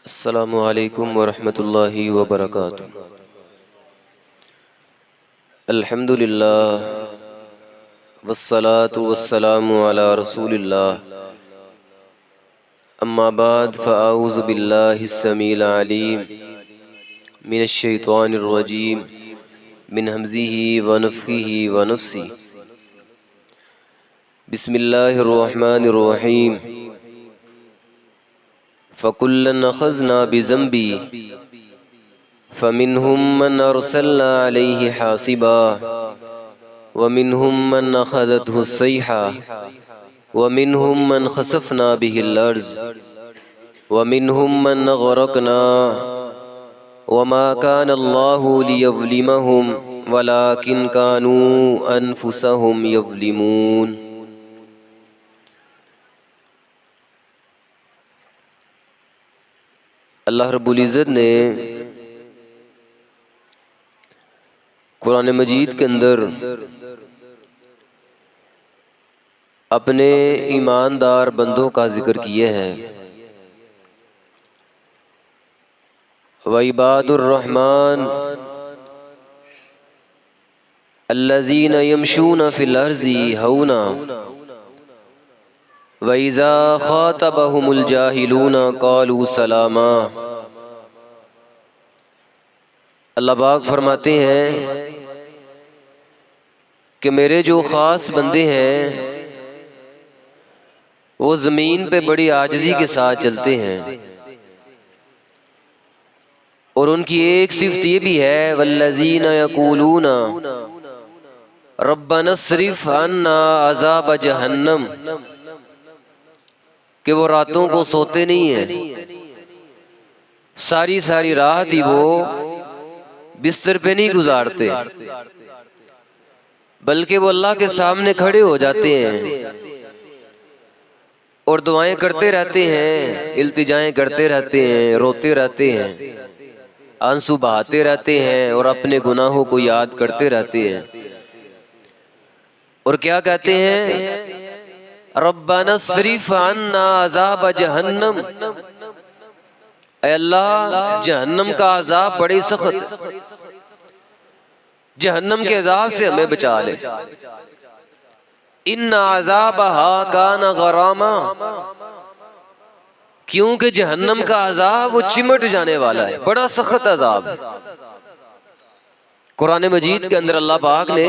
अस्सलामु अलैकुम वरहमतुल्लाहि वबरकातुहू। अल्हम्दुलिल्लाह वस्सलातु वस्सलामु अला रसूलिल्लाह। अम्मा बाद फ़अऊज़ु बिल्लाहिस समील अलीम मिनश शैतानिर रजीम मिन हम्ज़िही व नफ़्ख़िही व नफ़्सी। बिस्मिल्लाहिर रहमानिर रहीम। फ़कुल्लन अख़ज़ना बिज़ंबी फ़मिन्हुम मन अरसलना अलैहि हासिबा व मिन्हुम मन अख़ज़तहु स्सैहा व मिन्हुम मन ख़सफ़ना बिहिल अर्ज़ व मिन्हुम मन अग़रक़ना व मा कान अल्लाहु लियज़्लिमहुम वलाकिन कानू अनफुसहुम यज़्लिमून। अल्लाह रब्बुल इज़्ज़त ने कुरान मजीद के अंदर अपने ईमानदार बंदों का जिक्र किए हैं। व इबादुर रहमान अल्लज़ीना यमशूना फ़िल अर्ज़ि हौना व इज़ा ख़ातबहुमुल जाहिलूना क़ालू सलामा। अल्लाह पाक फरमाते हैं कि मेरे जो ख़ास बंदे हैं वो ज़मीन पे बड़ी आजिज़ी के साथ चलते हैं और उनकी एक सिफ़त ये भी है वल्लज़ीना यक़ूलूना रब्बना अस्रिफ़ अन्ना अज़ाब जहन्नम, कि वो रातों को सोते नहीं हैं, सारी सारी रात ही वो बिस्तर पे नहीं गुजारते बल्कि वो अल्लाह के सामने खड़े हो जाते हैं और दुआएं करते रहते हैं, इल्तिजाएं करते रहते हैं, रोते रहते हैं, आंसू बहाते रहते हैं और अपने गुनाहों को याद करते रहते हैं। और क्या कहते हैं? रब्बना अस्रिफ़ अन्ना अज़ाब जहन्नम, ऐ अल्लाह जहन्नम का अज़ाब बड़े सख्त, जहन्नम के अज़ाब से हमें बचा ले। इन्ना अज़ाबहा काना गरामा, क्योंकि जहन्नम का अज़ाब वो चिमट जाने वाला है, बड़ा सख्त अज़ाब है। कुरान मजीद के अंदर अल्लाह पाक ने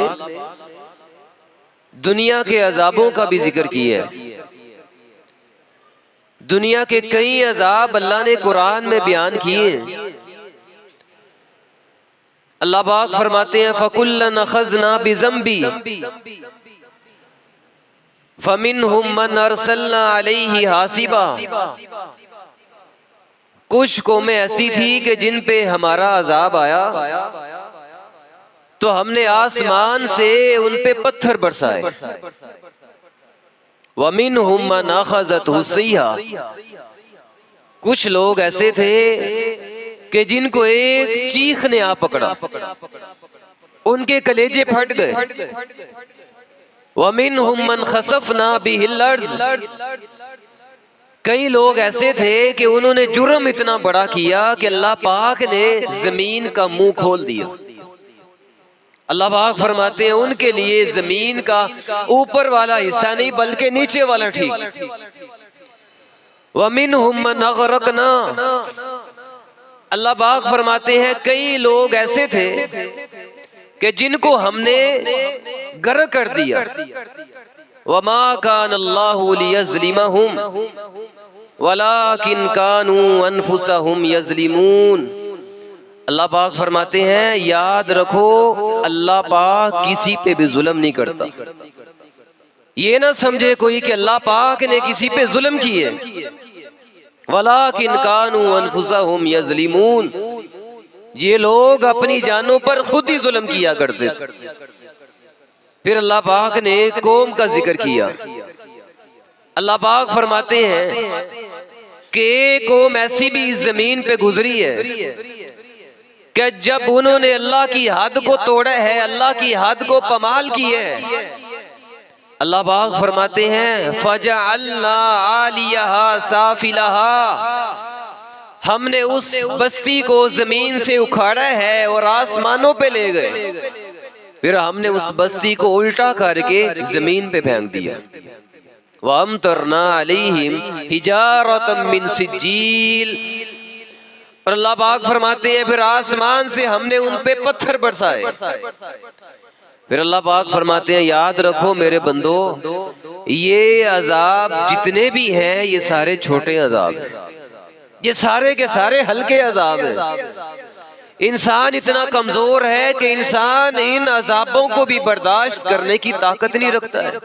दुनिया के अज़ाबों का भी जिक्र किया है। दुनिया के कई अज़ाब अल्लाह ने कुरान में बयान किए हैं। अल्लाह पाक फरमाते हैं फ़कुल्लन अख़ज़ना बिज़ंबी फ़मिन्हुम मन अरसलना अलैहि हासिबा। कुछ कौमें ऐसी थी कि जिन पे हमारा अज़ाब आया तो हमने आसमान से उन पे पत्थर बरसाए। व मिन्हुम मन अख़ज़तहु स्सैहा, कुछ लोग ऐसे थे कि जिनको एक चीख ने आ पकड़ा, उनके कलेजे फट गए। व मिन्हुम मन ख़सफ़ना बिहिल अर्ज़, कई लोग ऐसे थे कि उन्होंने जुर्म इतना बड़ा किया कि अल्लाह पाक ने जमीन का मुंह खोल दिया। अल्लाह पाक फरमाते हैं उनके लिए जमीन का ऊपर वाला हिस्सा नहीं बल्कि नीचे वाला ठीक। व मिन्हुम मन अग़रक़ना, अल्लाह पाक फरमाते हैं कई लोग ऐसे थे कि जिनको हमने गर्क कर दिया। व मा कान अल्लाहु लियज़्लिमहुम वलाकिन कानू अनफुसहुम यज़्लिमून। अल्लाह पाक फरमाते हैं याद रखो अल्लाह पाक किसी पे भी जुल्म नहीं करता। ये ना समझे कोई कि अल्लाह पाक ने किसी पे जुल्म किए, वलाकिन कानू अनफुसहुम यज़्लिमून, ये लोग अपनी जानों पर खुद ही जुल्म किया करते थे। फिर अल्लाह पाक ने एक कौम का जिक्र किया। अल्लाह पाक फरमाते हैं कि एक कौम ऐसी भी इस जमीन पे गुजरी है कि जब उन्होंने अल्लाह की हद को तोड़ा है, अल्लाह की हद को पमाल किए है, अल्लाह पाक फरमाते हैं फजअलना आलियहा साफिलहा, हमने उस बस्ती को जमीन से उखाड़ा है और आसमानों पे ले गए, फिर हमने उस बस्ती को उल्टा करके जमीन पे फेंक दिया। वअमतरना अलैहिम हिजारतम मिन सिज्जील, और अल्लाह पाक फरमाते हैं फिर आसमान से हमने उन पे पत्थर बरसाए। फिर अल्लाह पाक फरमाते हैं याद रखो मेरे बंदो, ये अजाब जितने भी हैं ये सारे छोटे अजाब हैं, ये सारे के सारे हल्के अजाब हैं। इंसान इतना कमजोर है कि इंसान इन अजाबों को भी बर्दाश्त करने की ताकत नहीं रखता है।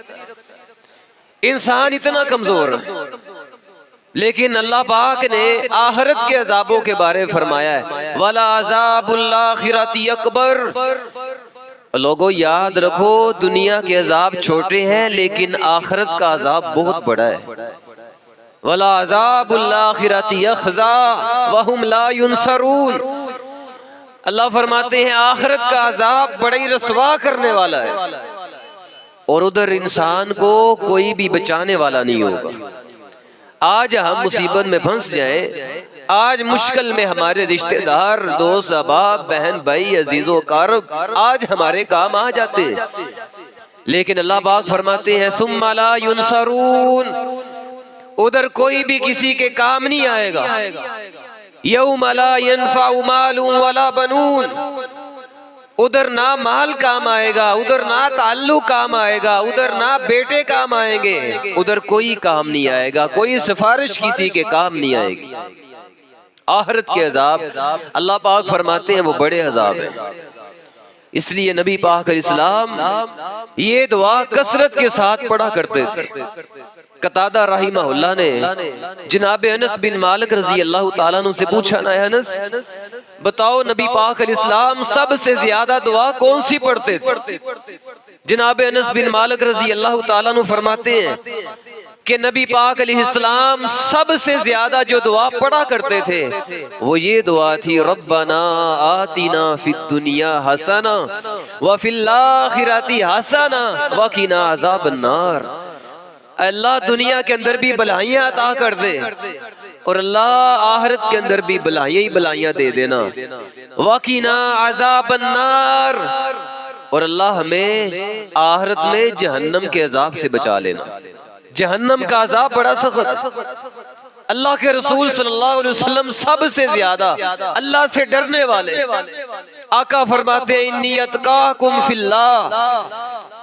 इंसान इतना कमजोर है, लेकिन अल्लाह पाक ने आखिरत के अजाबों के बारे में फरमाया है, वला अजाबुल आखिरती अकबर। लोगों याद रखो दुनिया के अजाब छोटे हैं लेकिन आखिरत का अजाब बहुत बड़ा है। वला अजाबुल आखिरती अखज़ा वहुम ला युनसरून। अल्लाह फरमाते हैं आखिरत का अजाब बड़ा ही रसवा करने वाला है, और उधर इंसान को कोई भी बचाने वाला नहीं होगा। आज हम मुसीबत में फंस जाएं, आज मुश्किल में हमारे रिश्तेदार, दोस्त, अहबाब, बहन, भाई, अजीजों, कारब आज हमारे काम आ जाते हैं, लेकिन अल्लाह पाक फरमाते हैं सुम्मा ला युनसरून, उधर कोई भी किसी के काम नहीं आएगा। यौम ला यनफउ मालुन वला बनून, उधर ना माल काम आएगा, उधर ना ताल्लुक काम आएगा, उधर ना बेटे काम आएंगे, उधर कोई काम नहीं आएगा, कोई सिफारिश किसी के काम नहीं आएगी। आखिरत के अजाब अल्लाह पाक फरमाते हैं वो बड़े अजाब हैं। इसलिए नबी पाक अलैहिस्सलाम ये दुआ कसरत के साथ पढ़ा करते थे। कतादा रहिमहुल्लाह ने जनाब अनस बिन मालिक रजी अल्लाह ताला अन्हु से पूछा, ना अनस बताओ नबी पाक अलैहिस्सलाम सबसे ज्यादा दुआ कौन सी पढ़ते थे? जनाब अनस बिन मालिक रजी अल्लाह ताला अन्हु फरमाते हैं कि नबी पाक अलैहिस्सलाम सबसे ज्यादा जो दुआ पढ़ा करते थे वो ये दुआ थी, रब्बना आतिना फिद दुनिया हसना व फिल आखिरती हसना व किना अज़ाबन नार। अल्लाह दुनिया के अंदर भी भलाइयां अता कर दे और अल्लाह आखिरत के अंदर भी भलाइयां ही भलाइयां दे देना। वकीना अज़ाबन नार, और अल्लाह हमें आखिरत में जहन्नम के अजाब से बचा लेना। जहन्नम का अजाब बड़ा सख्त। अल्लाह के रसूल सल्लल्लाहु अलैहि वसल्लम सबसे ज्यादा अल्लाह से डरने वाले। आका फरमाते हैं इन्नी अतकाकुम फिल्लाह,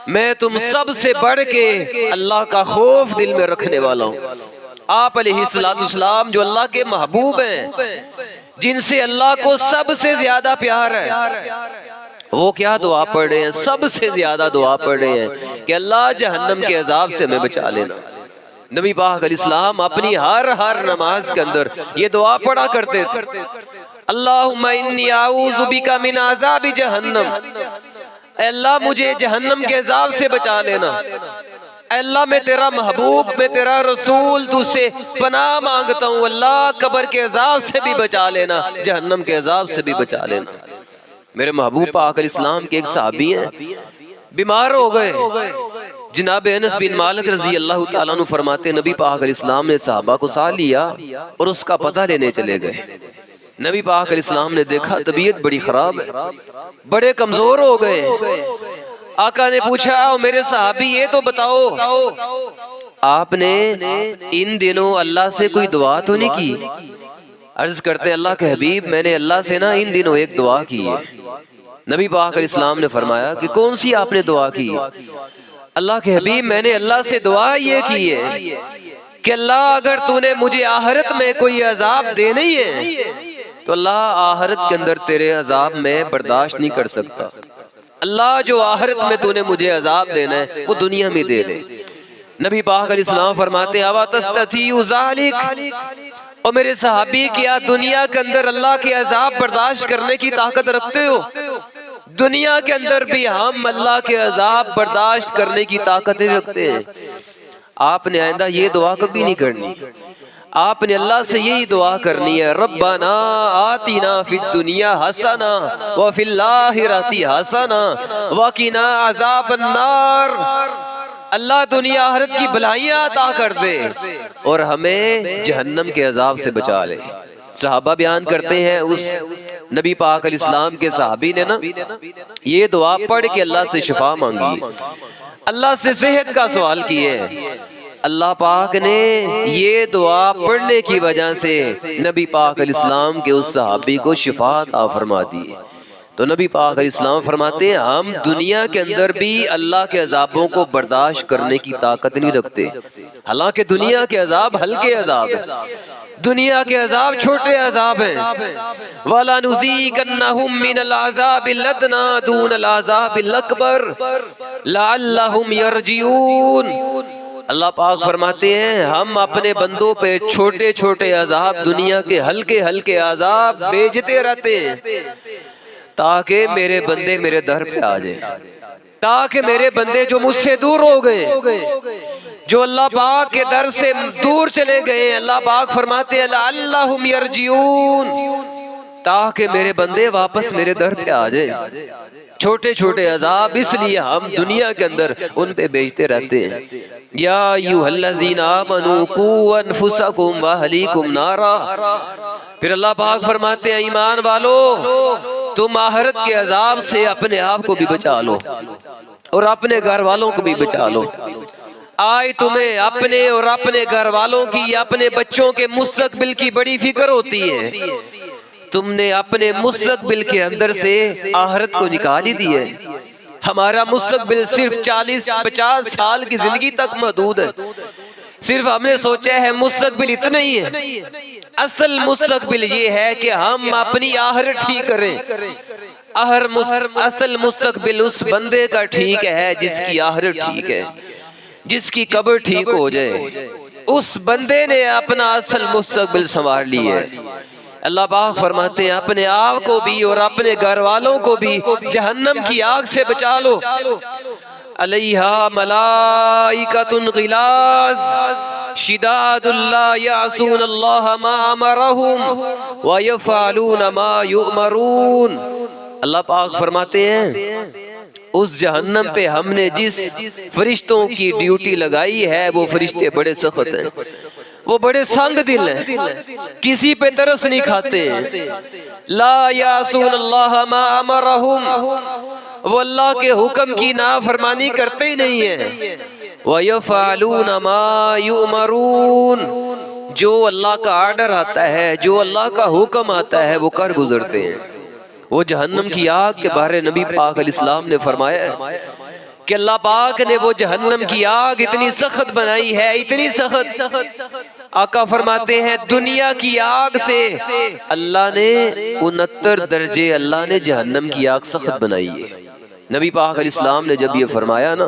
मैं तुम सब से बढ़ के अल्लाह का खौफ दिल में रखने वाला हूँ। आप अलैहिस्सलाम जो अल्लाह के महबूब हैं, जिनसे अल्लाह को सबसे ज्यादा प्यार है, वो क्या दुआ पढ़ रहे हैं? सबसे ज्यादा दुआ पढ़ रहे हैं कि अल्लाह जहन्नम के अजाब से हमें बचा लेना। नबी पाक अलैहिस्सलाम अपनी हर नमाज के अंदर ये दुआ पढ़ा करते थे, अल्लाहुम्मा इन्नी आऊज़ु बिका मिन अज़ाबि जहन्नम, अल्लाह मुझे जहन्नम के अजाब से बचा लेना। अल्लाह मैं तेरा महबूब, मैं तेरा रसूल, तुझसे पनाह मांगता हूँ, अल्लाह कब्र के अजाब से भी बचा लेना, जहन्नम के अजाब से भी बचा लेना। मेरे महबूब पाक अलैहिस्सलाम के एक सहाबी हैं, बीमार हो गए। जनाब अनस बिन मालिक रजी अल्लाह ताला अन्हु फरमाते नबी पाक अलैहिस्सलाम ने सहाबा को साथ लिया और उसका पता लेने चले गए। नबी पाक अलैहिस्सलाम ने देखा तबीयत बड़ी खराब है, बड़े कमजोर हो गए। आका ने पूछा मेरे सहाबी ये तो बताओ, आपने इन दिनों अल्लाह से कोई दुआ तो नहीं की? अर्ज करते अल्लाह के हबीब मैंने अल्लाह से ना इन दिनों एक दुआ की है। नबी पाक अलैहिस्सलाम ने फरमाया कि कौन सी आपने दुआ की? अल्लाह के हबीब मैंने अल्लाह से दुआ ये की है कि अल्लाह अगर तूने मुझे आखिरत में कोई अजाब देना ही है तो अल्लाह आखिरत के अंदर तेरे अजाब में बर्दाश्त नहीं कर सकता। अल्लाह जो आखिरत में तूने मुझे अजाब देना है वो दुनिया में दे दे। नबी पाक अलैहिस्सलाम फरमाते अवा तस्ततीउ ज़ालिक, और मेरे सहाबी क्या दुनिया के अंदर अल्लाह के अजाब बर्दाश्त करने की ताकत रखते हो? दुनिया के अंदर भी हम अल्लाह के अजाब बर्दाश्त करने की ताकत नहीं रखते हैं। आपने आइंदा ये दुआ कभी नहीं करनी, आपने अल्लाह से यही दुआ करनी है, रब्बना आतिना फिद दुनिया हसना व फिल आखिरती हसना व किना अज़ाबन नार। अल्लाह दुनिया आखिरत की भलाइयां अता कर दे और हमें जहन्नम के अजाब से बचा ले। सहाबा बयान करते हैं उस नबी पाक अलैहिस्सलाम के सहाबी ने ना ये दुआ पढ़ के अल्लाह से शिफा मांगी, अल्लाह से सेहत का सवाल किए। अल्लाह पाक ने ये दुआ पढ़ने की वजह से नबी पाक अलैहिस्सलाम के उस सहाबी को शिफा अता फरमा दी। तो नबी पाक अलैहिस्सलाम फरमाते हैं हम दुनिया के अंदर भी अल्लाह के अजाबों को बर्दाश्त करने की ताकत नहीं रखते। हालांकि दुनिया के अजाब हल्के अजाब है, दुनिया के अजाब छोटे अजाब हैं। वाला नुज़ीक़न्नहुम मिनल अज़ाबिल अदना दूनल अज़ाबिल अकबर लअल्लहुम यरजिऊन। अल्लाह पाक फरमाते हैं हम अपने बंदों पे छोटे छोटे अजाब, दुनिया के हल्के हल्के अजाब भेजते रहते हैं ताकि मेरे बंदे मेरे दर पे आ जाए, ताकि मेरे बंदे जो मुझसे दूर हो गए, जो अल्लाह पाक के दर से दूर चले गए, अल्लाह पाक फरमाते हैं लअल्लहुम यरजिऊन, ताकि मेरे बंदे वापस मेरे दर पे आ जाए। छोटे छोटे अजाब इसलिए हम दुनिया के अंदर उन पे भेजते रहते हैं। या अय्युहल्लज़ीना आमनू कू अनफुसकुम व अहलीकुम नारा। फिर अल्लाह पाक फरमाते हैं ईमान वालो तुम आखिरत के अजाब से अपने आप को भी बचा लो और अपने घर वालों को भी बचा लो। आज तुम्हें अपने और अपने घर वालों की, अपने बच्चों के मुस्तकबिल की बड़ी फिक्र होती है। तुमने अपने मुस्तकबिल के अंदर से आखिरत को निकाल ही दी है। हमारा मुस्तकबिल सिर्फ 40-50 साल की जिंदगी तक महदूद है। सिर्फ हमने सोचा है मुस्तकबिल इतना ही है। असल मुस्तकबिल ये है कि हम अपनी आखिरत ठीक करें। असल मुस्तकबिल उस बंदे का ठीक है जिसकी आखिरत ठीक है, जिसकी कब्र ठीक हो जाए, उस बंदे ने अपना असल मुस्तकबिल संवार ली है। अल्लाह पाक फरमाते हैं अपने आप को भी और अपने घर वालों को भी जहन्नम की आग से बचा लो। अलैहा मलाइकतुन गिलाज़ शिदादुन ला यासून अल्लाह मा अमरहुम व यफ़अलून मा युअमरून। अल्लाह पाक फरमाते हैं उस जहन्नम पे हमने जिस फरिश्तों की ड्यूटी लगाई है वो फरिश्ते बड़े सख्त हैं, वो बड़े संग दिल हैं, किसी पे तरस नहीं खाते हैं। ला यासून अल्लाह मा अमरहुम, वो अल्लाह के हुक्म की नाफरमानी करते ही नहीं है। व यफ़अलून मा युअमरून, जो अल्लाह का आर्डर आता है, जो अल्लाह का हुक्म आता है वो कर गुजरते हैं। वो जहन्नम की आग के बारे नबी पाक अलैहिस्सलाम ने फरमाया कि अल्लाह पाक ने वो जहन्नम की आग इतनी सख्त बनाई है, इतनी सख्त। आका फरमाते हैं दुनिया की आग से अल्लाह ने 69 दर्जे अल्लाह ने जहन्नम की आग सख्त बनाई है। नबी पाक अलैहिस्सलाम ने जब ये फरमाया ना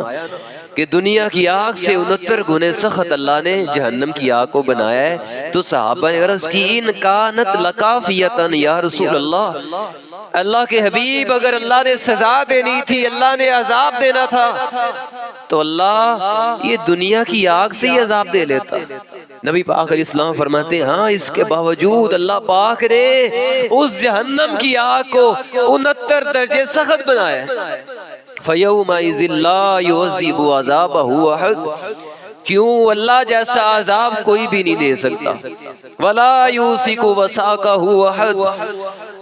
कि दुनिया की आग से 69 गुने सख्त अल्लाह ने जहन्नम की आग को बनाया है, तो सहाबा ने अर्ज़ की इन कानत लकाफियतन या रसूल अल्लाह, अल्लाह के हबीब अगर अल्लाह ने सजा देनी थी, अल्लाह ने अजाब देना था, तो अल्लाह ये दुनिया की आग से ही अजाब दे लेता। नबी पाक अलैहिस्सलाम फरमाते हैं हाँ इसके बावजूद अल्लाह पाक ने उस जहन्नम की आग को 69 दर्जे सख्त बनाया। फयौमइज़िन ला युअज़्ज़िबु अज़ाबहु अहद, क्यों अल्लाह जैसा अजाब कोई भी नहीं दे सकता। वला यूसिकु वसाकहु अहद,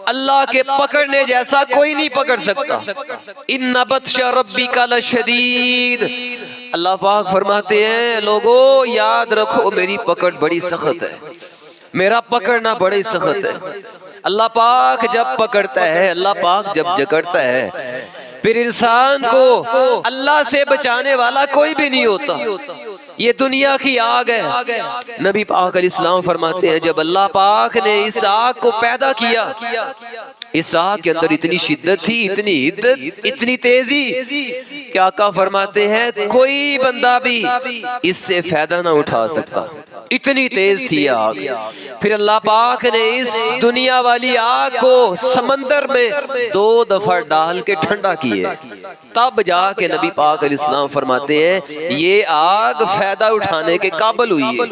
अल्लाह के पकड़ने जैसा कोई नहीं पकड़ सकता। इन्ना बत्शा रब्बिका लशदीद, अल्लाह पाक फरमाते हैं लोगों याद रखो मेरी पकड़ बड़ी सख्त है, मेरा पकड़ना बड़ी सख्त है। अल्लाह पाक जब पकड़ता है, अल्लाह पाक जब जकड़ता है, फिर इंसान को अल्लाह से बचाने वाला कोई भी नहीं होता। ये दुनिया की आग है। नबी पाक अलैहिस्सलाम फरमाते हैं जब अल्लाह पाक ने इस आग को पैदा किया, इस आग के अंदर इतनी शिद्दत थी, इतनी हिद्दत, इतनी तेजी कि आका फरमाते हैं कोई बंदा भी इससे फायदा ना उठा सकता, इतनी तेज थी आग। फिर अल्लाह पाक ने इस दुनिया वाली आग को समंदर में 2 दफा डाल के ठंडा किया, तब जाके नबी पाक अलैहिस्सलाम फरमाते हैं ये आग फायदा उठाने के काबिल हुई है।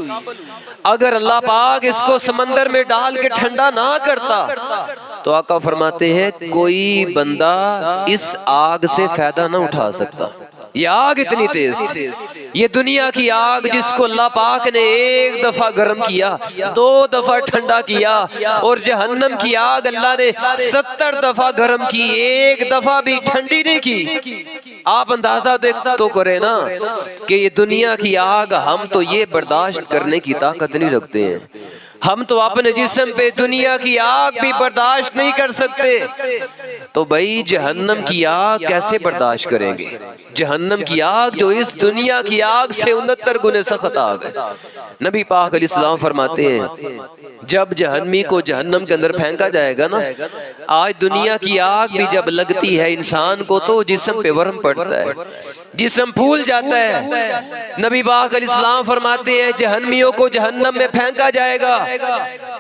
अगर अल्लाह पाक इसको समंदर में डाल के ठंडा ना करता तो आका फरमाते हैं कोई बंदा इस आग से फायदा ना उठा सकता। ये आग इतनी तेज थी। ये दुनिया की आग जिसको अल्लाह पाक ने एक दफा गर्म किया, 2 दफा ठंडा किया, और जहन्नम की आग अल्लाह ने 70 दफा गर्म की, एक दफा भी ठंडी नहीं की। आप अंदाजा देख तो करें ना कि ये दुनिया की आग हम तो ये बर्दाश्त करने की ताकत नहीं रखते हैं। हम तो अपने जिस्म पे दुनिया की आग भी बर्दाश्त नहीं कर सकते, तो भाई जहन्नम की आग कैसे बर्दाश्त करेंगे? जहन्नम की आग जो इस दुनिया की आग से 69 गुने सख्त आग है। नबी पाक अलैहिस्सलाम फरमाते हैं जब जहन्नमी को जहन्नम के अंदर फेंका जाएगा ना, आज दुनिया की आग भी जब लगती है इंसान को तो जिस्म पे वरम पड़ता है, जिस्म फूल जाता है। नबी पाक अलैहिस्सलाम फरमाते हैं जहन्नमियों को जहन्नम में फेंका जाएगा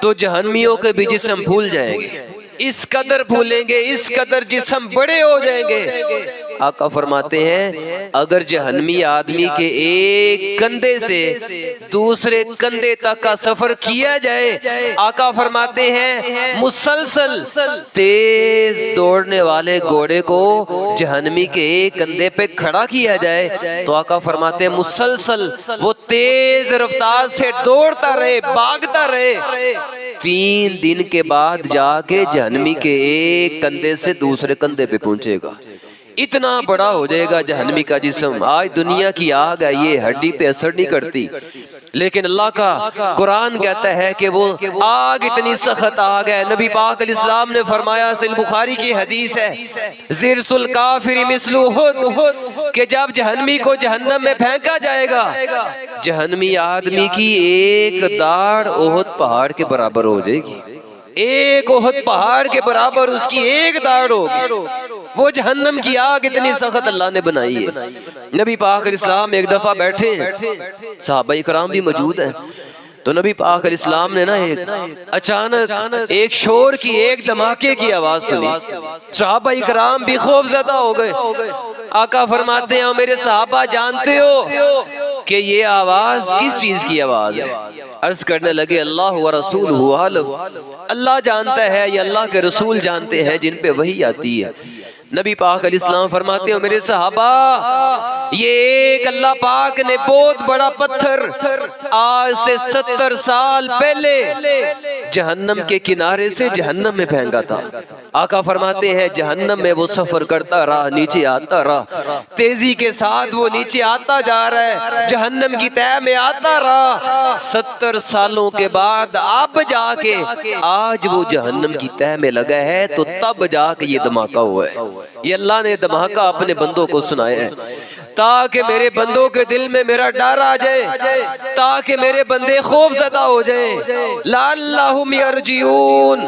तो जहन्नमियों के भी जिस्म फूल जाएंगे, इस कदर फूलेंगे, इस कदर जिस्म बड़े हो जाएंगे। आका फरमाते हैं अगर जहन्नमी आदमी के एक कंधे से दूसरे कंधे तक का सफर किया जाए, आका फरमाते हैं मुसलसल तेज दौड़ने वाले घोड़े को जहन्नमी के एक कंधे पे खड़ा किया जाए तो आका फरमाते हैं मुसलसल वो तेज रफ्तार से दौड़ता रहे, भागता रहे, 3 दिन के बाद जाके जहन्नमी के एक कंधे से दूसरे कंधे पे पहुंचेगा। इतना बड़ा हो जाएगा जहन्नमी का जिस्म। आज दुनिया की आग है, ये हड्डी पे असर नहीं करती, लेकिन अल्लाह का कुरान कहता है कि वो आग इतनी सख्त आग है। नबी पाक अलैहिस्सलाम ने फरमाया, सहीह बुखारी की हदीस है, ज़िरसुल काफिर मिस्लु उहुद, कि जब जहन्नमी को जहन्नम में फेंका जाएगा, जहन्नमी आदमी की एक दाढ़ उहुद पहाड़ के बराबर हो जाएगी। एक उहुद पहाड़ के बराबर उसकी एक दाढ़ होगी। वो जहन्नम की आग इतनी सख्त अल्लाह ने बनाई है। नबी पाक अलैहिस्सलाम एक दफा बैठे हैं, सहाबा इकराम भी मौजूद हैं, तो नबी पाक अलैहिस्सलाम ने ना एक अचानक एक शोर की, एक धमाके की आवाज सुनी। सहाबा इकराम भी खौफज़दा हो गए। आका फरमाते हैं मेरे सहाबा जानते हो कि ये आवाज किस चीज की आवाज है? अर्ज करने लगे अल्लाह व रसूलुहु आलम, अल्लाह जानता है या अल्लाह के रसूल जानते हैं जिन पे वही आती है। नबी पाक अलैहिस्सलाम फरमाते हो मेरे सहाबा, ये एक अल्लाह पाक ने बहुत बड़ा पत्थर आज से 70 साल पहले जहन्नम के किनारे से जहन्नम में फेंका था। आका फरमाते हैं जहन्नम में वो सफर करता रहा, नीचे आता रहा, तेजी के साथ वो नीचे आता जा रहा है, जहन्नम की तह में आता रहा। 70 सालों के बाद अब जाके आज वो जहन्नम की तह में लगा है, तो तब जाके ये धमाका हुआ है। ये अल्लाह ने धमाका अपने बंदों को सुनाया है ताकि मेरे बंदों के दिल में मेरा डर आ जाए, ताकि मेरे बंदे खौफज़दा हो जाएं, लअल्लहुम यरजिऊन,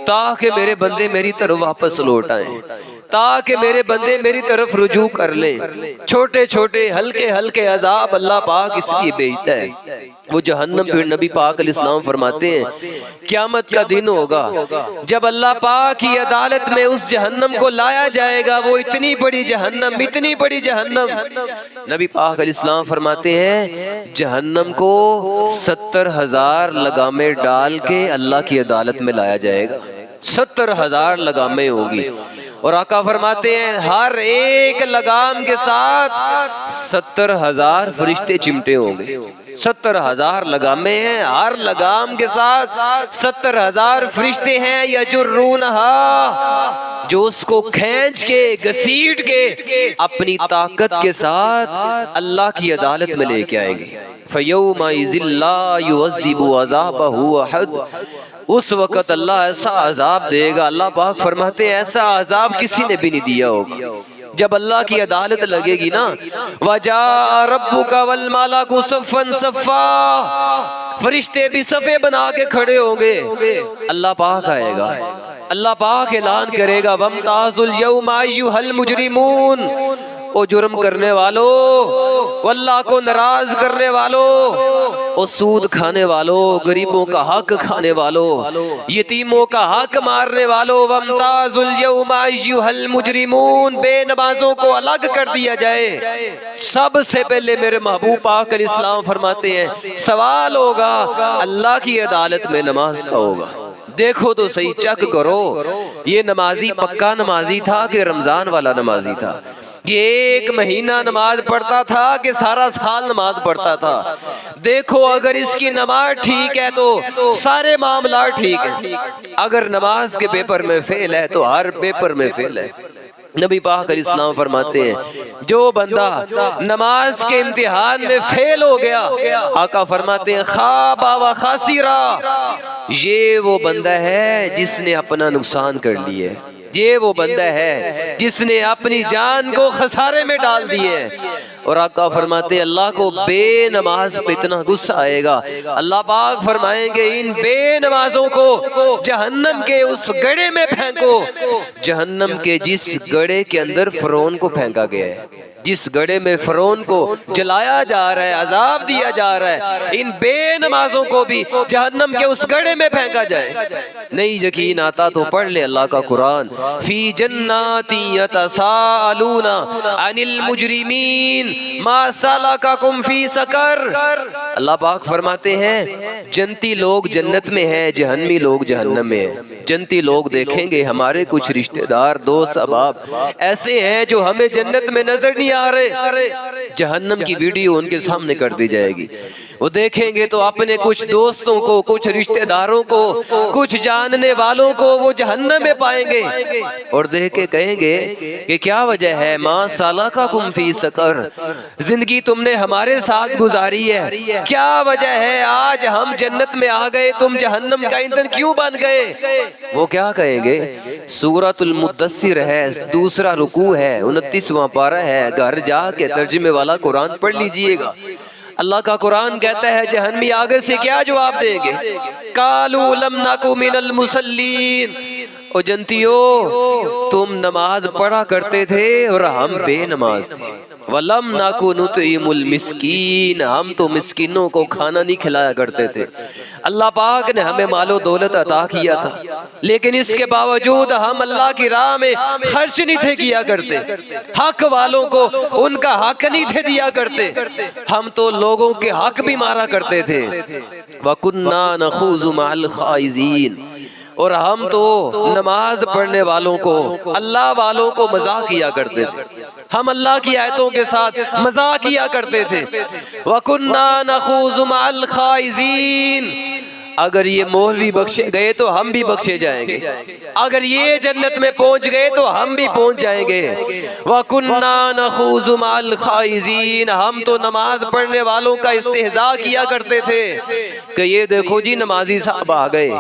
ताकि मेरे बंदे मेरी तरफ वापस लौट आए, ताकि मेरे बंदे मेरी तरफ रुजू कर ले। छोटे छोटे हल्के हल्के अजाब अल्लाह पाक इसलिए भेजता है। वो जहन्नम फिर नबी पाक अलैहिस्सलाम फरमाते हैं क़यामत का दिन होगा जब अल्लाह पाक की अदालत में उस जहन्नम को लाया जाएगा। वो इतनी बड़ी जहन्नम, इतनी बड़ी जहन्नम, नबी पाक अलैहिस्सलाम फरमाते हैं जहन्नम को 70,000 लगामें डाल के अल्लाह की अदालत में लाया जाएगा। 70,000 लगामें होगी और आका फरमाते हैं हर एक लगाम के साथ 70,000 फरिश्ते चिमटे होंगे। 70,000 लगामे हैं, हर लगाम के साथ 70,000 फरिश्ते हैं यजुर्रूनहा, जो उसको खींच के घसीट के अपनी ताकत के साथ अल्लाह की अदालत में लेके आएंगे। फयौमइज़िन ला युअज़्ज़िबु अज़ाबहु अहद, उस वक़्त अल्लाह ऐसा अजाब देगा, अल्लाह पाक फरमाते हैं ऐसा अजाब किसी ने भी नहीं दिया होगा। जब अल्लाह की अदालत लगेगी ना, वजा रब्बुका वल मलाकु सफ़्फ़न सफ़्फ़ा, फरिश्ते भी सफ़े बना के खड़े होंगे। अल्लाह पाक आएगा, अल्लाह पाक ऐलान करेगा वम्ताज़ुल यौमा अय्युहल मुजरिमून, ओ जुर्म करने वालों, अल्लाह को नाराज करने वालों, ओ सूद खाने वालों, गरीबों का हक खाने वालों, यतीमों का हक मारने वालों, वम्ताज़ुल यौमा अय्युहल मुजरिमून, बेनमाजों को अलग कर दिया जाए। सबसे पहले मेरे महबूब पाक अलैहिस्सलाम फरमाते हैं सवाल होगा अल्लाह की अदालत में नमाज का होगा। देखो तो सही, चेक करो ये नमाजी पक्का नमाजी था कि रमजान वाला नमाजी था। ये एक महीना नमाज पढ़ता था कि सारा साल नमाज पढ़ता था। देखो अगर इसकी नमाज ठीक है तो सारे मामला ठीक है, अगर नमाज के पेपर में फेल है तो हर पेपर में फेल है। नबी पाक अलैहिस्सलाम फरमाते हैं जो बंदा नमाज के इम्तिहान में फेल हो गया, आका फरमाते हैं खाबा व खासिरा, ये वो बंदा है जिसने अपना नुकसान कर लिया है, ये वो बंदा है जिसने अपनी जान को खसारे में डाल दिए। और आका फरमाते अल्लाह को बेनमाज पे इतना गुस्सा आएगा, अल्लाह पाक फरमाएंगे इन बेनमाजों को जहन्नम के उस गड्ढे में फेंको, जहन्नम के जिस गड्ढे के अंदर फिरौन को फेंका गया है, जिस गड्ढे में फिरौन को जलाया जा रहा है, अजाब दिया जा रहा है, इन बेनमाजों को भी जहन्नम के उस गड्ढे में फेंका जाए। नहीं यकीन आता तो पढ़ ले अल्लाह का कुरान, फी जन्नाती यतसाअलूना अनिल मुजरिमीन मा सलकाकुम फी सकर। अल्लाह पाक फरमाते हैं जन्नती लोग जन्नत में हैं, जहन्नमी लोग जहन्नम में हैं। जन्नती लोग देखेंगे हमारे कुछ रिश्तेदार दोस्त अहबाब ऐसे हैं जो हमें जन्नत में नजर नहीं आ रहे, जहन्नम की वीडियो उनके सामने कर दी जाएगी। वो देखेंगे तो अपने कुछ दोस्तों को, कुछ रिश्तेदारों को, कुछ जानने वालों को वो जहन्नम में पाएंगे और देख के कहेंगे कि क्या वजह है, माँ सलकाकुम फी सकर, जिंदगी तुमने हमारे साथ गुजारी है, क्या वजह है आज हम जन्नत में आ गए, तुम जहन्नम का ईंधन क्यों बन गए। वो क्या कहेंगे, सूरतुल मुद्दस्सिर है, दूसरा रुकू है, 29वां पारा है, घर जाके तर्जुमे वाला कुरान पढ़ लीजिएगा। अल्लाह का कुरान कहता है जहन्नमी आगे से क्या जवाब देंगे, कालू लम नकु मिनल मुसल्लीन, ओ जनतियो तुम नमाज पढ़ा करते थे और हम बेनमाज थे, वलम नकु नुतइमुल मिस्कीन, हम तो मिस्कीनों को खाना नहीं खिलाया करते थे। अल्लाह पाक ने हमें मालो दौलत अता किया था, लेकिन इसके बावजूद हम अल्लाह की राह में खर्च नहीं थे किया करते, हक वालों को उनका हक नहीं थे दिया करते, हम तो लोगों के हक भी मारा करते थे। वकुन्ना नखूज़ु मअल खाइज़ीन, और हम तो नमाज पढ़ने वालों को, अल्लाह वालों को मजाक किया करते थे, हम अल्लाह की आयतों के साथ मजाक किया करते थे। वकुन्ना नखूज़ु मअल खाइज़ीन, अगर ये मौलवी बख्शे गए तो हम भी बख्शे जाएंगे, अगर ये जन्नत में पहुंच गए तो हम भी पहुंच जाएंगे। वकुन्ना नखूज़ु मअल खाइज़ीन, हम तो नमाज पढ़ने वालों का इस्तेहज़ा किया करते थे कि ये देखो जी नमाजी साहब आ गए,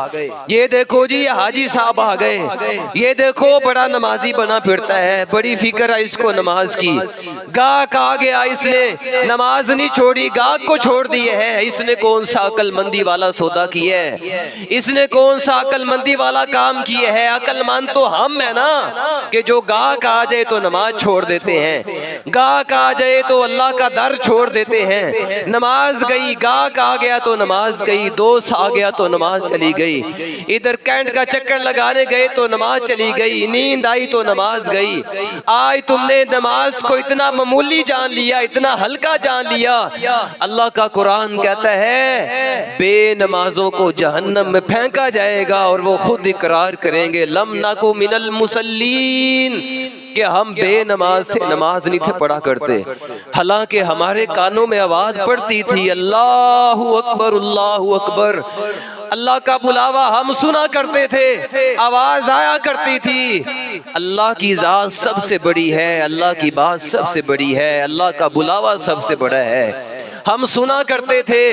ये देखो जी हाजी साहब आ गए, ये देखो बड़ा नमाजी बना फिरता है, बड़ी फिक्र है इसको नमाज की, गाहक आ गया, इसने नमाज नहीं छोड़ी, गाहक को छोड़ दिए है, इसने कौन सा अक्लमंदी वाला सौदा किया है, इसने कौन सा अक्लमंदी वाला काम किया है। अक्लमंद तो हम है ना कि जो गाहक आ जाए तो नमाज छोड़ देते हैं, गाहक आ जाए तो अल्लाह का दर छोड़ देते हैं, नमाज गई, गाहक आ गया तो नमाज गई, दोस्त आ गया तो नमाज चली गई, इधर कैंट का चक्कर लगाने गए तो नमाज चली गई, नींद आई तो नमाज गई। आज तुमने नमाज को इतना मामूली जान लिया, इतना हल्का जान लिया। अल्लाह का कुरान कहता है बेनमाजों को जहन्नम में फेंका जाएगा और वो खुद इकरार करेंगे लम नकु मिनल मुसल्लीन, कि हम बेनमाज से नमाज नहीं थे पढ़ा करते, हालांकि हमारे कानों में आवाज पड़ती थी अल्लाहु अकबर अल्लाहु अकबर, अल्लाह का बुलावा हम सुना करते थे, आवाज आया करती थी। अल्लाह की जात सबसे बड़ी है, अल्लाह की बात सबसे बड़ी है, अल्लाह का बुलावा सबसे बड़ा है, हम सुना करते थे,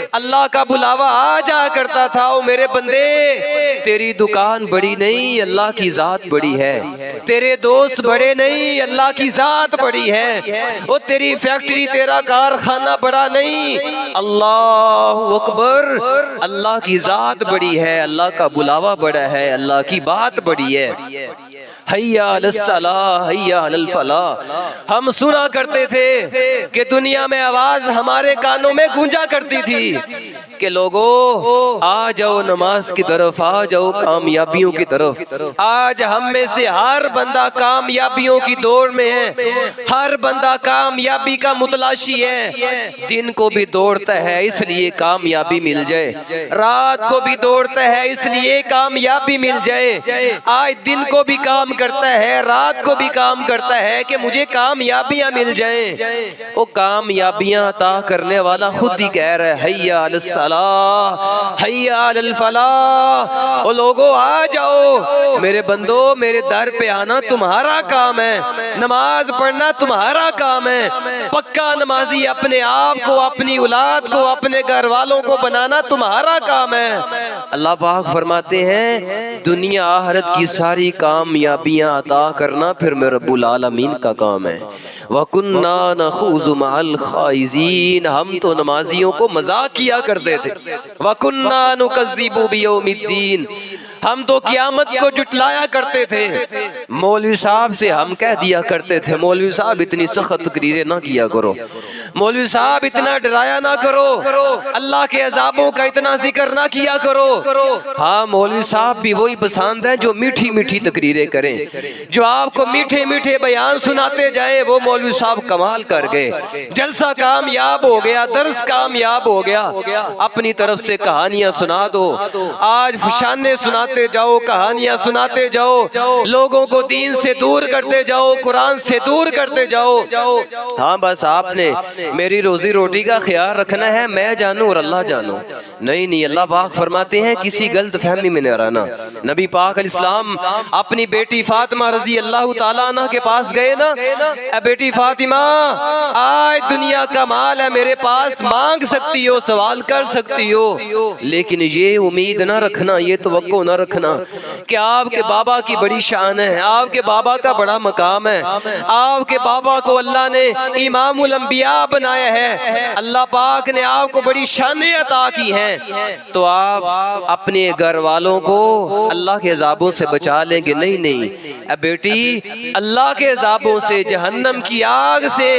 अल्लाह का बुलावा आ जा करता था। ओ मेरे बंदे तेरी दुकान बड़ी नहीं, अल्लाह की जात बड़ी है, तेरे दोस्त बड़े नहीं, अल्लाह की जात बड़ी है, ओ तेरी फैक्ट्री तेरा कारखाना बड़ा नहीं, अल्लाहु अकबर, अल्लाह की जात बड़ी है, अल्लाह का बुलावा बड़ा है, अल्लाह की बात बड़ी है। हैया अलस्सलाह हैया अलल फलाह, हम सुना करते थे कि दुनिया में आवाज हमारे कानों में गूंजा करती थी कि लोगों आ जाओ नमाज की तरफ, आ जाओ कामयाबियों की तरफ। आज हम में से हर बंदा कामयाबियों की दौड़ में है, हर बंदा कामयाबी का मुतलाशी है, दिन को भी दौड़ता है इसलिए कामयाबी मिल जाए, रात को भी दौड़ता है इसलिए कामयाबी मिल जाए। आज दिन को भी काम करता है, रात को भी काम करता है कि मुझे कामयाबियां मिल जाएं। वो कामयाबियां अता करने वाला खुद ही कह रहा है हैया अलस सलाह हैया अलल फलाह। ओ लोगो आ जाओ मेरे बंदो, मेरे दर पे आना तुम्हारा काम है, नमाज पढ़ना तुम्हारा काम है। पक्का नमाजी अपने आप को, अपनी औलाद को, अपने घर वालों को बनाना तुम्हारा काम है। अल्लाह पाक फरमाते हैं दुनिया आखिरत की सारी कामयाबियां अता करना फिर मेरे रब्बुल आलमीन का काम है। वकुन्ना नखूज़ु मअल खाइज़ीन, हम तो नमाजियों को मजाक किया करते थे। वकुन्ना नुकज़्ज़िबु बियौमिद्दीन, हम तो क़यामत को जुटलाया करते थे। मौलवी साहब से हम कह दिया करते थे मौलवी साहब इतनी सख्त तकरीरें ना किया करो, मौलवी साहब इतना डराया ना करो, अल्लाह के अजाबों का इतना जिक्र ना किया करो। हाँ, मौलवी साहब भी वही पसंद है जो मीठी मीठी तकरीरें करें, जो आपको मीठे मीठे बयान सुनाते जाए। वो मौलवी साहब कमाल कर गए, जलसा कामयाब हो गया, दर्स कामयाब हो गया। अपनी तरफ से कहानियां सुना दो, आज फशाने सुनाते जाओ, कहानियां सुनाते जाओ, लोगों को दीन से दूर करते जाओ, कुरान से दूर करते जाओ। हाँ, बस आपने मेरी रोजी रोटी का ख्याल रखना है, मैं जानूं और अल्लाह जानूं। नहीं नहीं, अल्लाह पाक फरमाते हैं किसी गलत फहमी में न रहना। नबी पाक अलैहिस्सलाम अपनी बेटी फातिमा रजी अल्लाह ताला अन्हा के पास गए ना, बेटी फातिमा आज दुनिया का माल है मेरे पास, मांग सकती हो, सवाल कर सकती हो, लेकिन ये उम्मीद ना रखना, ये तवक्को ना रखना कि आपके बाबा की बड़ी शान है, आपके बाबा का बड़ा मकाम है, आपके बाबा को अल्लाह ने इमामुल अंबिया बनाया है, अल्लाह पाक ने आपको बड़ी शानें अता की हैं, तो आप अपने घर वालों को अल्लाह के अज़ाबों से बचा लेंगे। नहीं नहीं बेटी, अल्लाह के अज़ाबों से, जहन्नम की आग से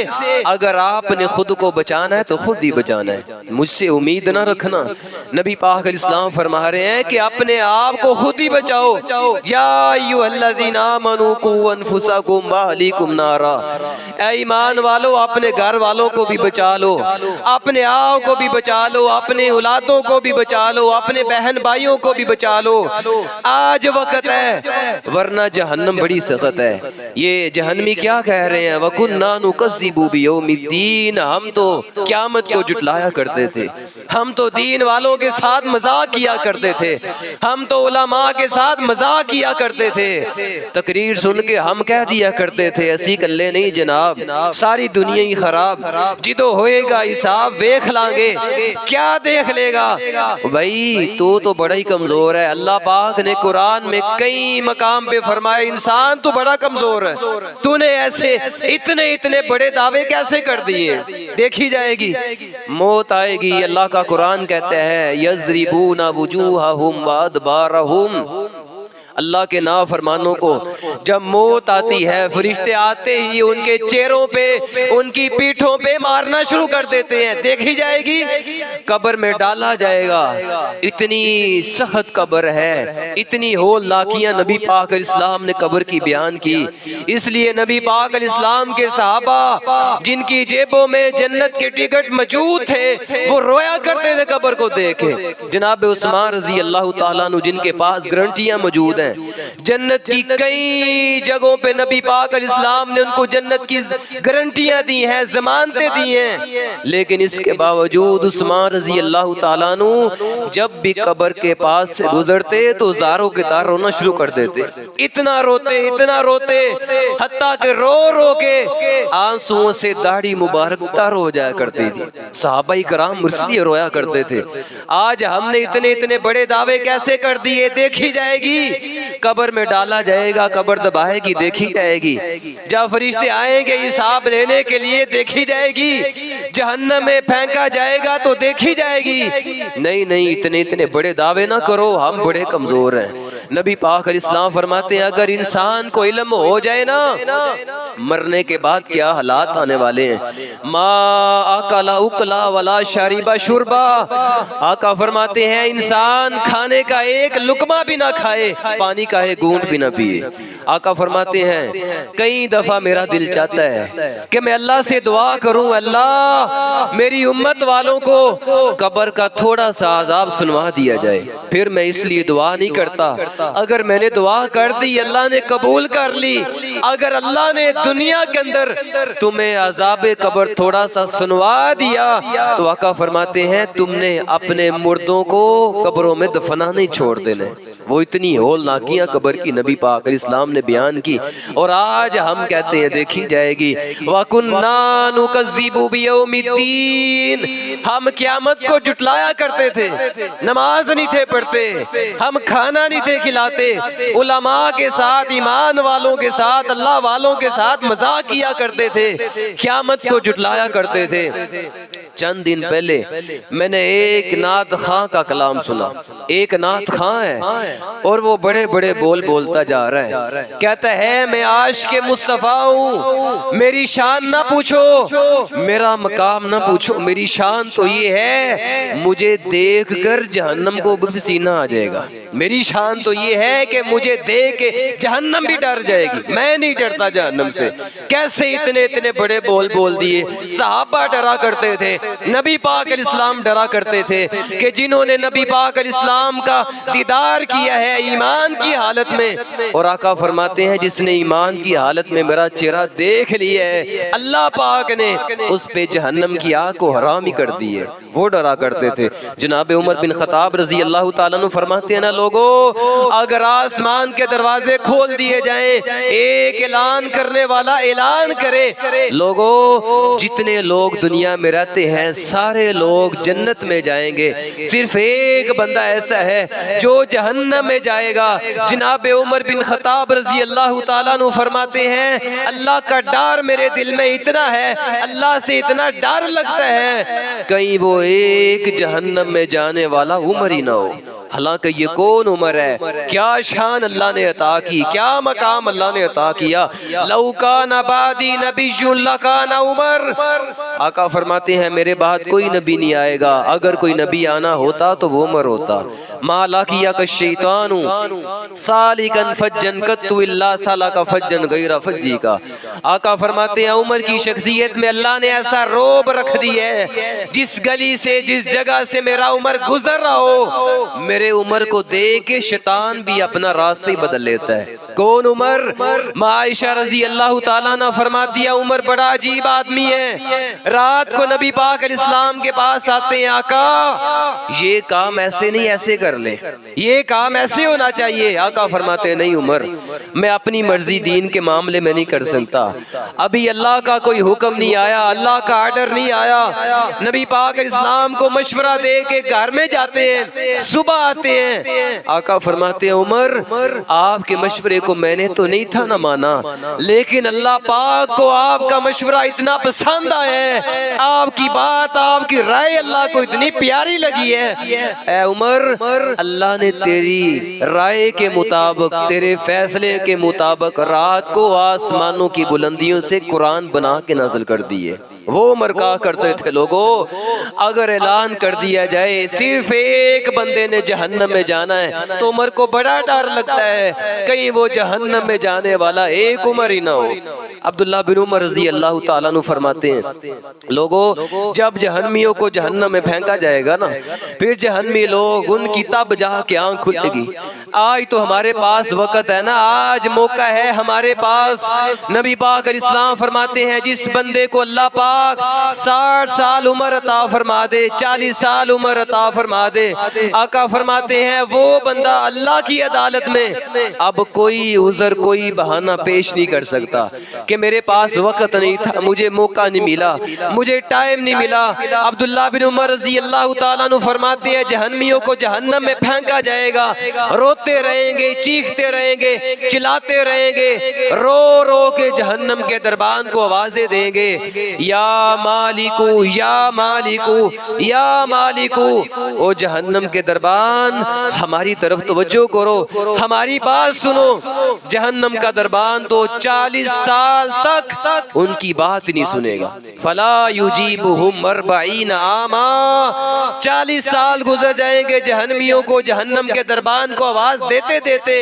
अगर आपने खुद को बचाना है तो खुद ही बचाना है, मुझसे उम्मीद ना रखना। नबी पाक अलैहिस्सलाम फरमा रहे हैं कि अपने आप को खुद ही बचाओ। या अय्युहल्लज़ीना आमनू कू अनफुसकुम व अहलीकुम नारा, ऐ ईमान वालों अपने घर वालों को भी बचा लो, अपने आप को भी बचा लो, अपने औलादों को भी बचा लो, अपने बहन भाइयों को भी बचा लो। आज वक्त है, वरना जहन्नम बड़ी सख्त है। ये जहन्नमी क्या कह रहे हैं, वकुन्ना नुकज़्ज़िबु बियौमिद्दीन, हम तो क़यामत को जुटलाया करते थे, हम तो दीन वालों के साथ मजाक किया करते थे, हम तो उलमा के साथ मजाक किया करते थे। तकरीर सुन के हम कह दिया करते थे असी कल्ले नहीं जनाब, सारी दुनिया ही खराब, जिदो होएगा हिसाब वेख लांगे। क्या देख लेगा भाई, तो बड़ा ही कमजोर है। अल्लाह पाक ने कुरान में कई मकाम पे फरमाया इंसान तो बड़ा कमजोर है, तूने ऐसे इतने इतने बड़े दावे कैसे कर दिए। देखी जाएगी, मौत आएगी। अल्लाह का कुरान कहता है यज़रिबूना वुजूहहुम व अदबारहुम, अल्लाह के नाफरमानों को जब मौत आती है, फरिश्ते आते ही उनके चेहरों पे, उनकी पीठों पे मारना शुरू कर देते हैं। देखी जाएगी, कब्र में डाला जाएगा। इतनी सख्त कब्र है, इतनी होलनाकियां नबी पाक अलैहिस्सलाम ने कब्र की बयान की। इसलिए नबी पाक अलैहिस्सलाम के सहाबा जिनकी जेबों में जन्नत के टिकट मौजूद थे, वो रोया करते थे कब्र को देखे। जनाब उस्मान रजी अल्लाह ताला अन्हु जिनके पास गारंटियां मौजूद हैं, जन्नत की कई जगहों पे नबी पाक अलैहिस्सलाम ने उनको जन्नत की गारंटियां दी हैं, जमानतें दी हैं, लेकिन इसके बावजूद उस्मान रजी अल्लाह ताला अन्हु जब भी कब्र के पास से गुजरते तो ज़ारों के तार रोना शुरू कर देते। इतना रोते, हत्ता के रो रो के आंसुओं से दाढ़ी मुबारक तर हो जाया करती थी। सहाबाई कराम मुर्सली रोया करते थे। आज हमने इतने इतने बड़े दावे कैसे कर दिए। देखी जाएगी, कब्र में डाला जाएगा, कब्र दबाएगी, देखी जाएगी। जब फरिश्ते आएंगे हिसाब लेने के लिए, देखी जाएगी। जहन्नम में फेंका जाएगा तो देखी जाएगी। नहीं नहीं, इतने इतने बड़े दावे ना करो, हम बड़े कमजोर हैं। नबी पाक अलैहिस्सलाम फरमाते हैं अगर इंसान को इल्म हो जाए ना, मरने के बाद क्या हालात आने वाले हैं। मा अकला उकला वला शरीबा शुरबा, आका फरमाते हैं इंसान खाने का एक लुकमा भी ना खाए, पानी का एक घूंट भी ना पिए। आका फरमाते हैं कई दफा मेरा दिल चाहता है कि मैं अल्लाह से दुआ करूं, अल्लाह मेरी उम्मत वालों को कब्र का थोड़ा सा अजाब सुनवा दिया जाए। फिर मैं इसलिए दुआ नहीं करता। अगर मैंने दुआ कर दी, अल्लाह ने कबूल कर ली, अगर अल्लाह ने दुनिया के अंदर तुम्हें अजाब कब्र थोड़ा सा सुनवा दिया तो आका फरमाते हैं तुमने अपने मुर्दों को कब्रों में दफना नहीं छोड़ देने। वो इतनी होलनाकियां कब्र की नबी पाक इस्लाम ने बयान की, और आज हम कहते हैं देखी जाएगी वकुन्ना नुकज़्ज़िबु बियौमिद्दीन, हम क़यामत को जुटलाया करते थे, नमाज नहीं थे पढ़ते, हम खाना नहीं थे खिलाते, उलमा के साथ, ईमान वालों के साथ, अल्लाह वालों के साथ मजाक किया करते थे, क़यामत को जुटलाया करते थे। चंद दिन पहले मैंने एक नात खां का कलाम सुना। एक नात खां है और वो बड़े बड़े बोल बोलता जा रहा है, कहता है मैं आशिक़े मुस्तफ़ा हूँ, मेरी शान ना पूछो, मेरा मकाम ना पूछो, मेरी शान तो ये है मुझे देख कर जहन्नम को भी पसीना आ जाएगा। मेरी शान तो ये है कि मुझे देख के जहन्नम भी डर जाएगी, मैं नहीं डरता जहन्नम से। कैसे इतने इतने बड़े बोल बोल दिए। सहाबा डरा करते थे, नबी पाक इस्लाम डरा करते थे कि जिन्होंने नबी पाक इस्लाम का दीदार किया है ईमान की हालत में, और आका फरमाते हैं जिसने ईमान की हालत में मेरा चेहरा देख लिया है अल्लाह पाक ने उस पे जहन्नम की आग को हराम ही कर दी है, वो डरा करते थे। जनाब उमर बिन खत्ताब रजी अल्लाह ताला अन्हु फरमाते हैं ना लोगों, अगर आसमान के दरवाजे खोल दिए जाएं, एक ऐलान करने वाला ऐलान करे, लोगों जितने लोग दुनिया में रहते हैं सारे लोग जन्नत में जाएंगे, सिर्फ एक बंदा ऐसा है जो जहन्नम में जाएगा। जनाब उमर बिन खत्ताब रजी अल्लाह ताला अन्हु फरमाते हैं अल्लाह का डर मेरे दिल में इतना है, अल्लाह से इतना डर लगता है कहीं वो एक जहन्नम में जाने वाला उमर ही ना हो। हालांकि ये कौन उमर है, क्या शान अल्लाह ने अता की, क्या मकाम अल्लाह ने अता किया। लौकाना बादी नबियुन लकाना उमर, आका फरमाते हैं मेरे बाद कोई नबी नहीं आएगा, अगर कोई नबी आना होता तो वो उमर होता। माला किया का शैतानु सालिकन फज्जन कत्तु इल्ला साला का फज्जन गैरा फज्जी का। आका फरमाते हैं उमर की शख्सियत में अल्लाह ने ऐसा रोब रख दी है, जिस गली से जिस जगह से मेरा उमर गुजर रहा हो, मेरे उमर को देख के शैतान भी अपना रास्ता ही बदल लेता है। कौन उमर? आयशा रजी अल्लाह ताला ना फरमाती है उमर बड़ा अजीब आदमी है। रात को नबी पाक इस्लाम के पास आते हैं, आका ये काम ऐसे नहीं ऐसे कर ले, ये काम ऐसे होना चाहिए। आका फरमाते हैं नहीं उमर, मैं अपनी मर्जी दीन के मामले में नहीं कर सकता, अभी अल्लाह का कोई हुक्म नहीं आया, अल्लाह का आर्डर नहीं आया। नबी पाक इस्लाम को मशवरा दे के घर में जाते हैं, सुबह आते हैं, आका फरमाते हैं उमर आपके मशवरे को मैंने तो नहीं था ना माना, लेकिन अल्लाह पाक को आपका मशवरा इतना पसंद आया है, आपकी बात आपकी राय अल्लाह को इतनी प्यारी लगी है। ऐ उमर अल्लाह ने तेरी राय के मुताबिक, तेरे फैसले के मुताबिक रात को आसमानों की बुलंदियों से कुरान बना के नाज़िल कर दिए। वो उमर कहा करते थे लोगों अगर ऐलान कर दिया जाए सिर्फ एक बंदे ने जहन्नम में जाना है तो उमर को बड़ा डर लगता है कहीं वो जहन्नम में जाने वाला एक उमर ही ना हो। अब्दुल्लाह बिन उमर रजी अल्लाह ताला अन्हु फरमाते हैं लोगों जब जहन्नमियों को जहन्नम में फेंका जाएगा ना, फिर जहन्नमी लोग उनकी तब जाके आंख खुलेगी। आज तो हमारे पास वक्त है ना, आज मौका है हमारे पास। नबी पाक इस्लाम फरमाते हैं जिस बंदे को अल्लाह पाक 60 साल उम्र अता फरमा दे, 40 साल उम्र अता फरमा दे, आका फरमाते हैं वो बंदा अल्लाह की अदालत में अब कोई उज़र कोई बहाना पेश नहीं कर सकता कि मेरे पास वक्त नहीं था, मुझे मौका नहीं मिला, मुझे टाइम नहीं मिला। अब्दुल्लाह बिन उमर रजी अल्लाह ताला अन्हु फरमाते हैं जहन्नमियों को जहन्नम में फेंका जाएगा, रोते रहेंगे, चीखते रहेंगे, चिल्लाते रहेंगे, रो रो के जहन्नम के दरबान को आवाजें देंगे या मालिकू या मालिकू या मालिकू। ओ जहन्नम के दरबान हमारी तरफ तवज्जो करो, हमारी बात सुनो। जहन्नम का दरबान तो 40 साल साल तक उनकी बात नहीं सुनेगा। फला युजीबुहुम अर्बईन आमा, 40 साल गुजर जाएंगे जहन्नमियों को जहन्नम के दरबान को आवाज देते देते,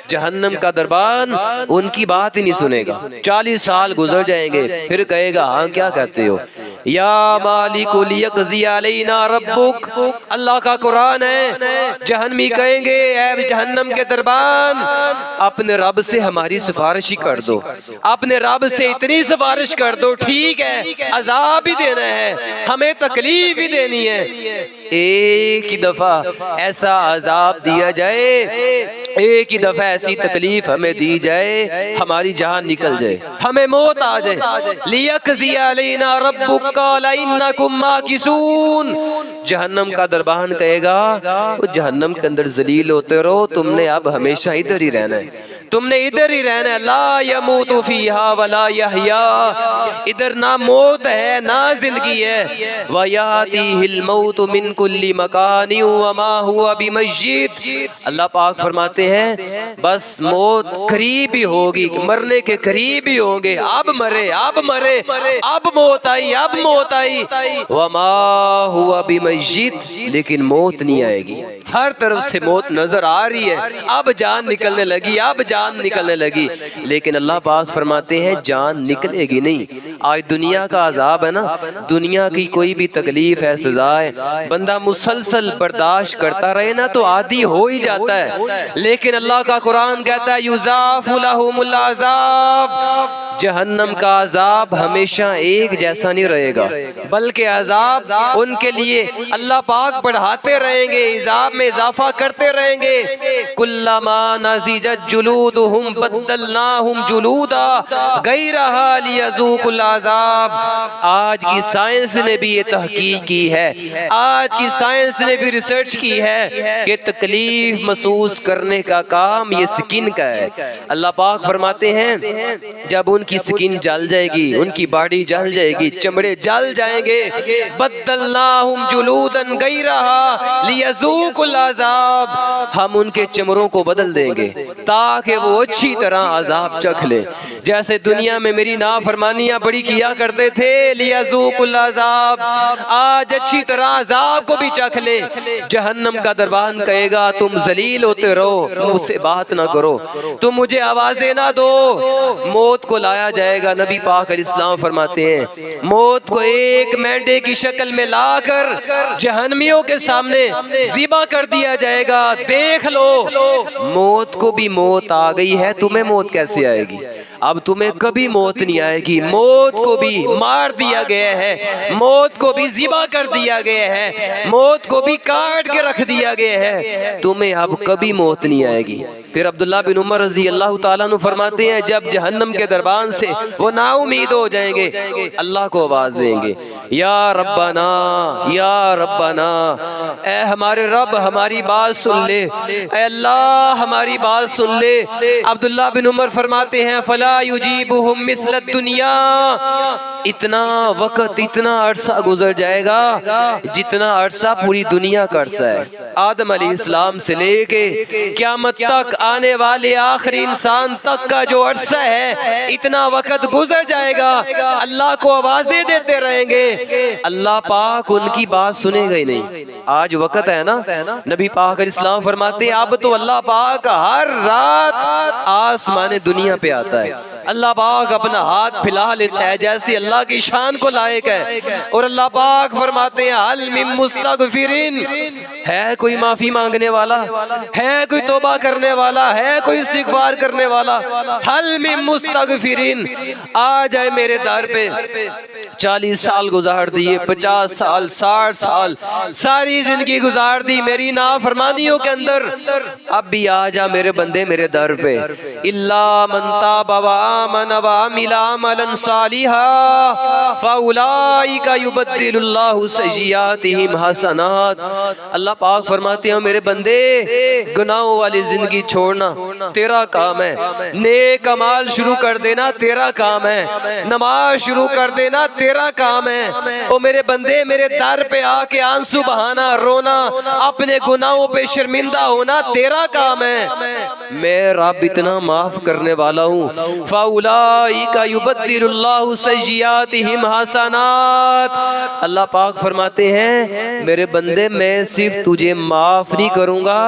जहन्नम का दरबान उनकी बात ही नहीं सुनेगा। 40 साल गुजर जाएंगे, फिर कहेगा हाँ क्या कहते हो, या मालिकु लियक़ज़ी अलैना रब्बुक, अल्लाह का कुरान है। जहन्नमी कहेंगे ऐ जहन्नम के दरबान, अपने रब से हमारी सिफारिश ही कर दो, अपने रब से इतनी सिफारिश कर दो, ठीक है अजाब भी देना है, हमें तकलीफ भी देनी है, एक ही दफा ऐसा अजाब दिया जाए, एक ही दफा ऐसी तकलीफ हमें दी जाए, हमारी जान निकल जाए, हमें मौत आ जाए। लियक़ज़ी अलैना रब्बुक क़ाला इन्नकुम माकिसून, जहन्नम का दरबान कहेगा वो जहन्नम के अंदर जलील होते रहो, तुमने अब हमेशा इधर ही रहना है, तुमने इधर ही रहना है। ला यमूतु फीहा वला यहया, इधर ना मौत है ना जिंदगी है। वयातिहिल मौतु मिन कुल्ली मकानि वमा हुवा बिमस्जिद, अल्लाह पाक फरमाते हैं बस मौत करीब ही होगी, मरने के करीब ही होंगे, अब मरे अब मरे, अब मौत आई अब मौत आई। वमा हुवा बिमस्जिद, लेकिन मौत नहीं आएगी, हर तरफ से मौत नजर आ रही है, अब जान निकलने लगी, अब जान निकलने लगी, लेकिन अल्लाह पाक फरमाते हैं जान निकलेगी नहीं। आज दुनिया का अजाब है ना, दुनिया की कोई भी तकलीफ है, सजा है, बंदा मुसलसल बर्दाश्त करता रहे ना तो आदी हो ही जाता है, लेकिन अल्लाह का कुरान कहता है युज़ाफ़ु लहुमुल अज़ाब, जहन्नम का अजाब हमेशा एक जैसा नहीं रहेगा, बल्कि अजाब उनके लिए अल्लाह पाक बढ़ाते रहेंगे, इजाब में इजाफा करते रहेंगे। कुल्लमा नज़िजत जुलूदुहुम बद्दलनाहुम जुलूदा गैरहा लियज़ूक़ुल अज़ाब, आज की साइंस ने भी ये तहकीक की है, आज की साइंस ने भी रिसर्च की है कि तकलीफ महसूस करने का काम ये स्किन का है। अल्लाह पाक फरमाते हैं जब उनकी स्किन जल जाएगी, उनकी बॉडी जल जाएगी, चमड़े जल जाएंगे, बद्दलनाहुम जुलूदन गैरहा लियज़ूक़ुल अज़ाब, हम उनके चमड़ों को बदल देंगे ताकि वो अच्छी तरह अजाब चख ले। जैसे दुनिया में मेरी नाफरमानियां बड़ी किया करते थे, लियज़ूक़ुल अज़ाब, आज अच्छी तरह अजाब को भी चख ले। जहन्नम का दरबान कहेगा तुम जलील होते रहो, मुझसे बात ना करो, तुम मुझे आवाजें ना दो, मौत को लाया जाएगा। नबी पाक अलैहिस्सलाम फरमाते हैं मौत को एक मेंढे की शक्ल में लाकर जहन्नमियों के सामने ज़िबा कर दिया जाएगा, देख लो मौत को भी मौत आ गई है, तुम्हें मौत कैसे आएगी, अब तुम्हें कभी मौत नहीं आएगी, मौत को भी मार दिया गया है, मौत को भी ज़िबा कर दिया गया है, मौत को भी काट के रख दिया गया है, तुम्हें अब कभी मौत नहीं आएगी। फिर अब्दुल्ला बिन उमर रज़ी अल्लाह ताला अन्हु फरमाते हैं जब जहन्नम के दरबान से वो नाउमीद हो जाएंगे, अल्लाह को आवाज देंगे या रब्बना या रब्बना, ऐ हमारे रब हमारी बात सुन ले, ऐ अल्लाह हमारी बात सुन ले। अब्दुल्ला बिन उमर फरमाते हैं फला युजीबुहुम मिस्ल दुनिया, इतना वक्त इतना अरसा गुजर जाएगा जितना अरसा पूरी दुनिया का अरसा है। आदम अलैहिस्सलाम से लेके क़यामत तक आने वाले आखिरी इंसान तक का जो अरसा है, इतना वक्त गुजर जाएगा, अल्लाह को आवाजें देते रहेंगे, अल्लाह पाक उनकी बात सुनेगा ही नहीं। आज वक्त है ना, नबी पाक अलैहिस्सलाम फरमाते अब तो अल्लाह पाक हर रात आसमान दुनिया पे आता है, अल्लाह पाक अपना हाथ फैला लेता है जैसे अल्लाह की शान को लायक है, और अल्लाह पाक फरमाते हैं हल मिन मुस्तगफिरिन, है कोई माफी मांगने वाला, है कोई तौबा करने वाला, है कोई इस्तिगफार करने वाला, हल मिन मुस्तगफिरिन, आ जाए मेरे दर पे। 40 साल गुजार दिए, 50 साल 60 साल सारी जिंदगी गुजार दी मेरी नाफरमानियों के अंदर, अब भी आ जा मेरे बंदे मेरे दर पे। इल्ला मन ताबा व आमन व अमिला अमलन सालिहा फउलाइका युबद्दिलुल्लाहु सय्यिआतिहिम हसनात। अल्लाह पाक फरमाते हैं मेरे बंदे गुनाहों वाली जिंदगी छोड़ना तेरा काम है, नेक अमाल शुरू कर देना तेरा काम है, नमाज शुरू कर देना तेरा काम है। ओ मेरे बंदे मेरे दर पे आके आंसू बहाना, रोना, अपने गुनाहों पे शर्मिंदा होना तेरा काम है। मैं रब इतना माफ करने वाला हूँ। फाउलाइका युबद्दिलुल्लाहु सय्यिआतिहिम हसनात। अल्लाह पाक फरमाते हैं मेरे बंदे मैं सिर्फ तुझे माफ नहीं करूंगा,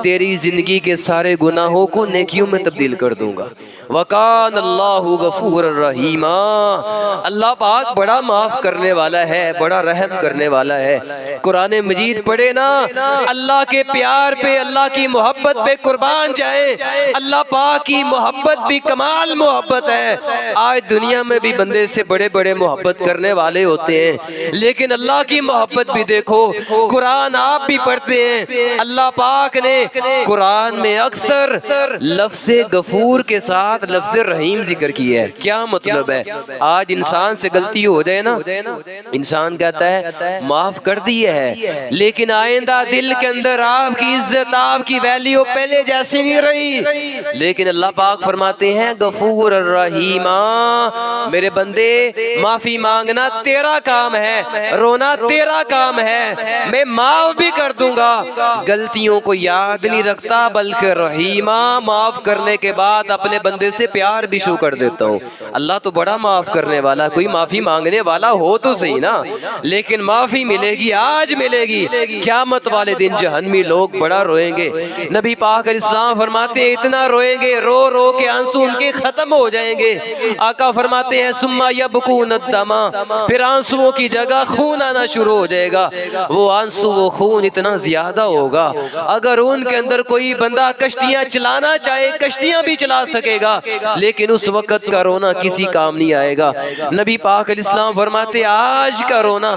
तेरी जिंदगी के सारे गुनाहों को नेकियों में तब्दील कर दूंगा। वकान अल्लाहु गफूरर रहीमा। अल्लाह पाक बड़ा माफ करने वाला है, बड़ा रहम करने वाला है। कुरान मजीद पढ़े ना, अल्लाह के प्यार पे, अल्लाह की मोहब्बत पे कुर्बान जाए। अल्लाह पाक की मोहब्बत भी कमाल मोहब्बत है। आज दुनिया में भी बंदे से बड़े बड़े मोहब्बत करने वाले होते हैं, लेकिन अल्लाह की मोहब्बत भी देखो। कुरान आप भी पढ़ते हैं, अल्लाह पाक ने कुरान में अक्सर लफ्ज़े गफूर के साथ लफ्ज़े रहीम जिक्र किया है। क्या मतलब है? आज इंसान से गलती हो जाए ना, इंसान कहता है माफ कर दिया है, लेकिन आइंदा दिल के अंदर आपकी इज्जत, आपकी वैल्यू पहले जैसी नहीं रही। लेकिन अल्लाह पाक फरमाते हैं गफूर रहीमा, मेरे बंदे माफी मांगना तेरा काम है, रोना तेरा काम है, मैं माफ भी कर दूंगा। गलतियों को याद नहीं रखता, बल्कि रहीमा, माफ करने के बाद अपने बंदे से प्यार भी शुरू कर देता हूँ। अल्लाह तो बड़ा माफ करने वाला, कोई माफी मांगने वाला हो तो सही ना। लेकिन माफी मिलेगी, आज मिलेगी, क़यामत वाले दिन जहन्नमी लोग बड़ा रोएंगे। नबी पाक इस्लाम फरमाते हैं इतना रोएंगे, रो रो के आंसू उनके खत्म हो जाएंगे। आका फरमाते हैं सुम्मा यबकून अद्दमा, फिर आंसुओं की जगह खून आना शुरू हो जाएगा। वो आंसू, वो खून इतना ज्यादा होगा, अगर उनके अंदर कोई बंदा कश्तियां चलाना चाहे कश्तियां भी चला सकेगा, लेकिन उस वक्त का रोना किसी काम नहीं आएगा। नबी पाक इस्लाम फरमाते आज का रोना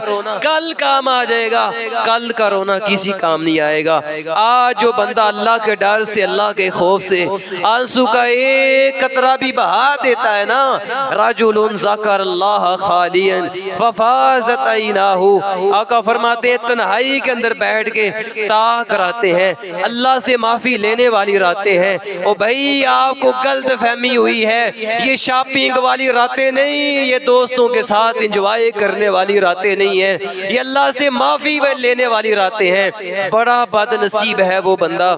कल काम आ जाएगा, कल का रोना किसी काम नहीं आएगा। आज जो बंदा अल्लाह के डर से, अल्लाह के खौफ से आंसू का एक कतरा भी बहा देता है ना, रजुलुन ज़करल्लाह खालियन फफाज़त ऐनाहु। आका फरमाते तन्हाई के अंदर बैठ के ताक राते हैं, अल्लाह से माफी लेने वाली रातें हैं। ओ भाई आपको गलत फहमी हुई है, ये शॉपिंग वाली रातें नहीं, ये दोस्तों के साथ एंजॉय करने वाली रातें नहीं है, ये अल्लाह से माफी लेने वाली रातें हैं। बड़ा बदनसीब है वो बंदा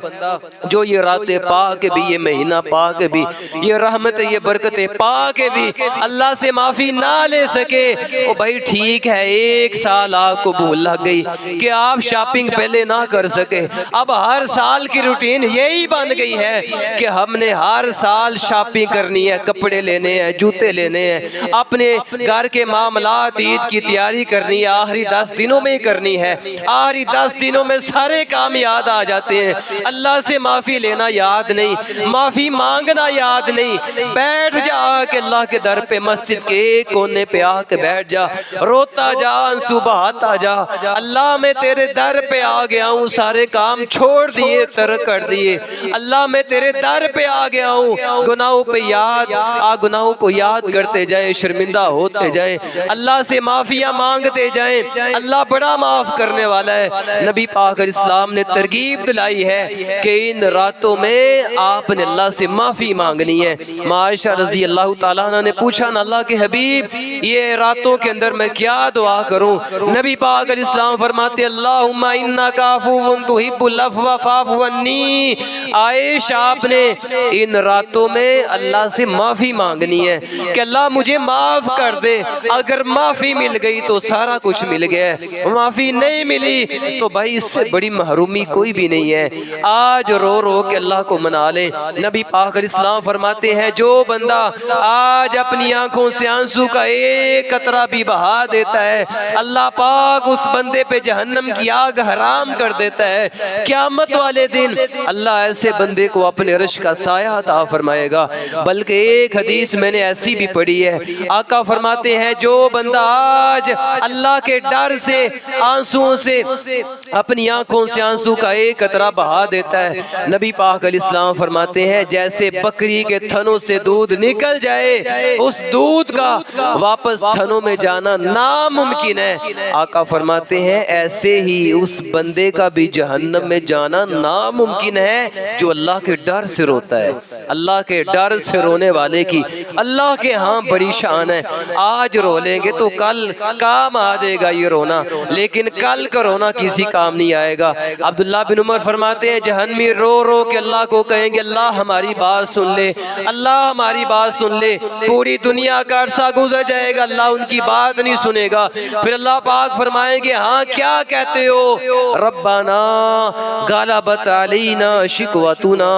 जो ये रातें पा के भी, ये महीना पा के भी, ये रहमत, ये बरकतें पा के भी अल्लाह से माफी ना ले सके। ओ भाई ठीक है, एक साल आपको भूल लग गई कि आप शॉपिंग पहले ना कर सके, अब हर साल की रूटीन यही बन गई है कि हमने हर साल शॉपिंग करनी है, कपड़े लेने हैं, जूते लेने हैं, अपने घर के मामलात, ईद की तैयारी करनी है, आखिरी 10 दिनों में ही करनी है। आखिरी 10 दिनों में सारे काम याद आ जाते हैं, अल्लाह से माफी लेना याद नहीं, माफी मांगना याद नहीं। बैठ जा के अल्लाह के दर पे, मस्जिद के एक कोने पे आके बैठ जा, रोता जा, आंसू बहाता जा, अल्लाह मैं तेरे दर पे आ गया हूँ, सारे काम छोड़ दिए, तर्क कर दिए, अल्लाह मैं तेरे दर पे आ गया हूँ। गुनाहों पे गुनाहों को याद करते जाए, शर्मिंदा होते जाए, अल्लाह से माफिया मांगते जाए, अल्लाह बड़ा माफ करने वाला है। नबी पाक इस्लाम ने तरगीब दिलाई है कि इन रातों में आपने अल्लाह से माफी मांगनी है। आयशा रजी अल्लाह ताला अन्हा ने पूछा ना अल्लाह के हबीब ये रातों के अंदर मैं क्या दुआ करूं? नबी पाक इस्लाम फरमाते अल्लाहुम्मा इन्नका अफ़ुव्वुन तुहिब्बुल अफ़्व फ़अफ़ु अन्नी। आयशा आपने इन रातों में अल्लाह से माफी मांगनी है कि अल्लाह मुझे माफ कर दे। अगर माफी मिल गई तो सारा कुछ मिल गया, माफी नहीं मिली तो भाई इससे बड़ी महरूमी कोई भी नहीं है। आज रो रो के अल्लाह को मना ले। नबी पाक इस्लाम फरमाते हैं जो बंदा आज अपनी आंखों से आंसू का एक कतरा भी बहा देता है, अल्लाह पाक उस बंदे पे जहन्नम की आग हराम कर देता है। क़यामत वाले दिन अल्लाह ऐसे बंदे को अपने अर्श का साया अता फरमाएगा। बल्कि एक हदीस मैंने ऐसी भी पढ़ी है, आका फरमाते हैं जो बंदा आज अल्लाह के डर से आंसुओं से, अपनी आंखों से आंसू का एक कतरा बहा देता है, नबी पाक अलैहिस्सलाम फरमाते हैं जैसे बकरी के थनों से दूध निकल जाए, उस दूध का वापस थनों में जाना नामुमकिन है। आका फरमाते हैं ऐसे ही उस बंदे का भी जहन्नम में जाना नामुमकिन है जो अल्लाह के डर से रोता है। अल्लाह के डर से रोने वाले की अल्लाह के यहाँ बड़ी शान है। आज रो लेंगे तो कल काम आ जाएगा ये रोना, लेकिन कल का रोना किसी काम नहीं आएगा। अब्दुल्ला बिन उमर फरमाते हैं जहन्नमी रो रो के अल्लाह को कहेंगे अल्लाह हमारी बात सुन ले, अल्लाह हमारी बात सुन ले। पूरी दुनिया का अरसा गुजर जाएगा, अल्लाह उनकी बात नहीं सुनेगा। फिर अल्लाह पाक फरमाएंगे हाँ क्या कहते हो, रब्बाना गालबत अलैना शिकवतुना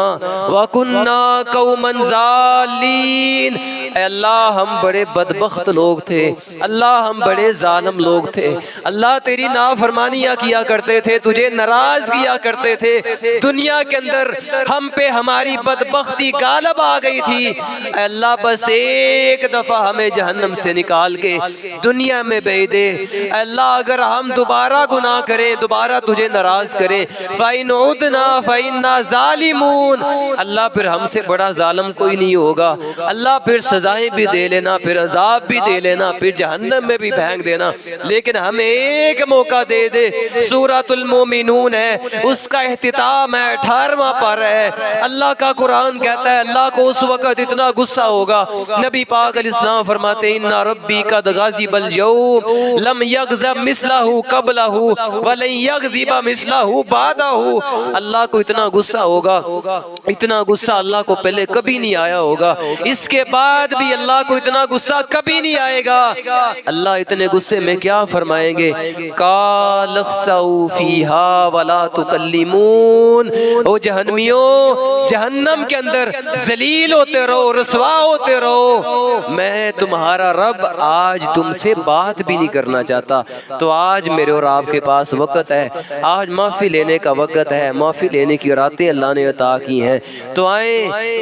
व कुन्ना कौमन ज़ालीन। अल्लाह हम बड़े बदबख्त लोग थे, अल्लाह हम बड़े जालिम लोग थे, अल्लाह तेरी नाफरमानियाँ किया करते थे, तुझे नाराज किया करते थे। दुनिया के अंदर हम पे हमारी बदबख्ती गालब आ गई थी। अल्लाह बस एक दफा हमें जहन्नम से निकाल के दुनिया में भेज दे। अल्लाह अगर हम दोबारा गुनाह करें, दोबारा तुझे नाराज करें, फ़इन उदना फ़इन्ना ज़ालिमून, अल्लाह फिर हमसे बड़ा जालिम कोई नहीं होगा। अल्लाह फिर सजाएं भी दे लेना, फिर अजाब भी दे लेना, फिर जहन्नम में भी फेंक देना, लेकिन हमें एक मौका दे दे। सूरतुल मोमिनून है, उसका इख्तिताम है, 18वां पारा है। अल्लाह का कुरान कहता है अल्लाह को उस वक्त इतना गुस्सा होगा। नबी पाक अलैहिस्सलाम फरमाते हैं इन्ना रब्बी कद गाज़िबल यौम लम यग़ज़ब मिस्लहु क़ब्लहु व लन यग़ज़िब मिस्लहु बादहु। अल्लाह को इतना गुस्सा होगा, इतना गुस्सा अल्लाह को पहले कभी नहीं आया होगा, इसके बाद भी अल्लाह को इतना गुस्सा कभी नहीं आएगा। अल्लाह इतने गुस्से में क्या फरमाएंगे, काल ख़्सऊ फ़ीहा वला तुकल्लिमून। ओ जहन्नमियों, जहन्नम के अंदर जलील होते रहो, रसवा होते रहो, मैं तुम्हारा रब आज तुमसे बात भी नहीं करना चाहता। तो आज मेरे और आपके पास वक़्त है, आज माफ़ी लेने का वक़्त है। माफ़ी लेने की रातें अल्लाह ने अता की हैं, तो आए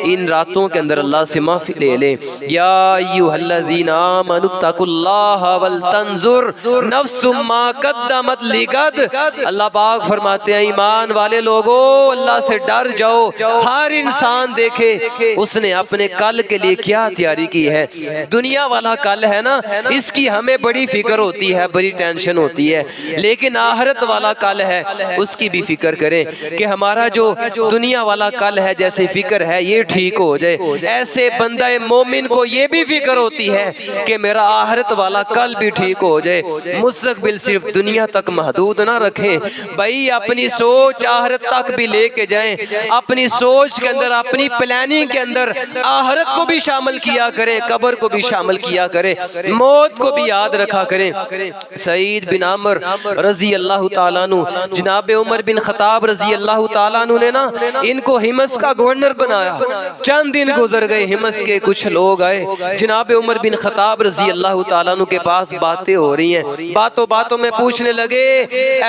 इन रातों के अंदर अल्लाह से माफ़ी ले लें। या अय्युहल्लज़ीना आमनुत्तकुल्लाह वल तंजुर नफ्सुम मा क़द्दमत लिगद। अल्लाह पाक फरमाते हैं ईमान वाले लोगों, अल्लाह से डर जाओ। हर इंसान देखे उसने अपने कल के लिए क्या तैयारी की है। दुनिया वाला कल है ना, इसकी हमें बड़ी फिक्र होती है, बड़ी टेंशन होती है, लेकिन आखिरत वाला कल है उसकी भी फिक्र करें कि हमारा जो दुनिया वाला कल है जैसे फिक्र है ये ठीक हो जाए। ऐसे बंदा मोमिन को ये भी फिक्र होती है कि मेरा आखिरत वाला कल भी ठीक हो जाए। मुस्तकबिल सिर्फ दुनिया तक महदूद ना रखें भाई, अपनी सोच आखिरत तक भी लेके जाएं। अपनी सोच के अंदर, अपनी प्लानिंग के अंदर आखिरत को भी शामिल किया करें, कब्र को भी शामिल किया करें, मौत को भी याद रखा करें। सईद बिन आमर रजी अल्लाह ताला अन्हु, जनाब उमर बिन खताब रजी अल्लाह ताला अन्हु ने ना इनको हिमस का गवर्नर बनाया। चंद दिन गुजर गए, हिमस के कुछ लोग आए, जनाब उमर बिन खताब रजी अल्लाह ताला अन्हु के पास बातें हो रही हैं। बातों बातों में पूछने लगे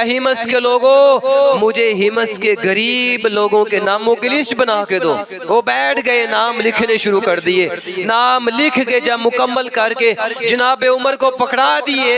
हिमस के लोगों, मुझे हिमस के गरीब लोगों के नामों की लिस्ट बना के दो। वो बैठ गए, नाम लिखने शुरू कर दिए। नाम लिख के जब मुकम्मल करके जनाब उमर को पकड़ा दिए,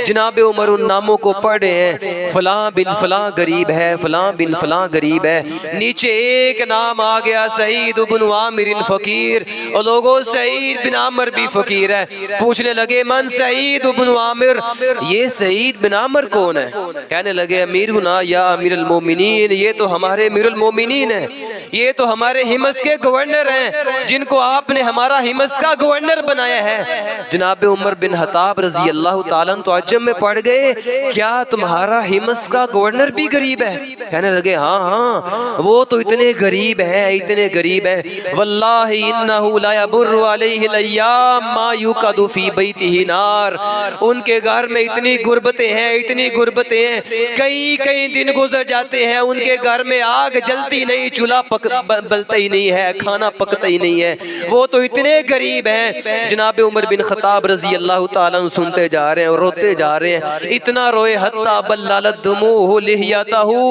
जनाब उमर उन नामों को पढ़े हैं, फलां बिन फलां गरीब है, फलां बिन फलां गरीब है। नीचे एक नाम आ गया सईद इब्न आमिर फकीर, और लोगों सईद बिन आमिर भी फकीर है। पूछने लगे मन सईद इब्न आमिर, ये सईद बिन आमिर कौन है? कहने लगे अमीरुना या अमीरुल मोमिनीन, ये तो हमारे अमीरुल मोमिनीन है, ये तो हमारे हिमस के गवर्नर हैं, जिनको आपने हमारा हिमस का गवर्नर बनाया है। जनाब उमर बिन खताब रजी अल्लाह ताला अन्हु तो अजब में पड़ गए, क्या तुम्हारा हिमस का गवर्नर भी गरीब है? कहने लगे हाँ हाँ, वो तो इतने गरीब है, इतने गरीब है, वल्लाहि इन्नहु ला यबुर्रु अलैहि अय्याम मा युक़दु फी बैतिही नार। उनके घर में इतनी गुर्बतें हैं, इतनी गुर्बतें हैं, कई दिन गुजर जाते हैं उनके घर में आग जलती नहीं, चूल्हा बलता ही नहीं है, खाना पकता ही नहीं है, वो तो इतने गरीब हैं। जनाब उमर बिन खताब रजी अल्लाह ताला अन्हु सुनते जा रहे हैं और रोते जा रहे हैं। इतना रोए हत्ता बल्लत दुमूहु लिहियतहु,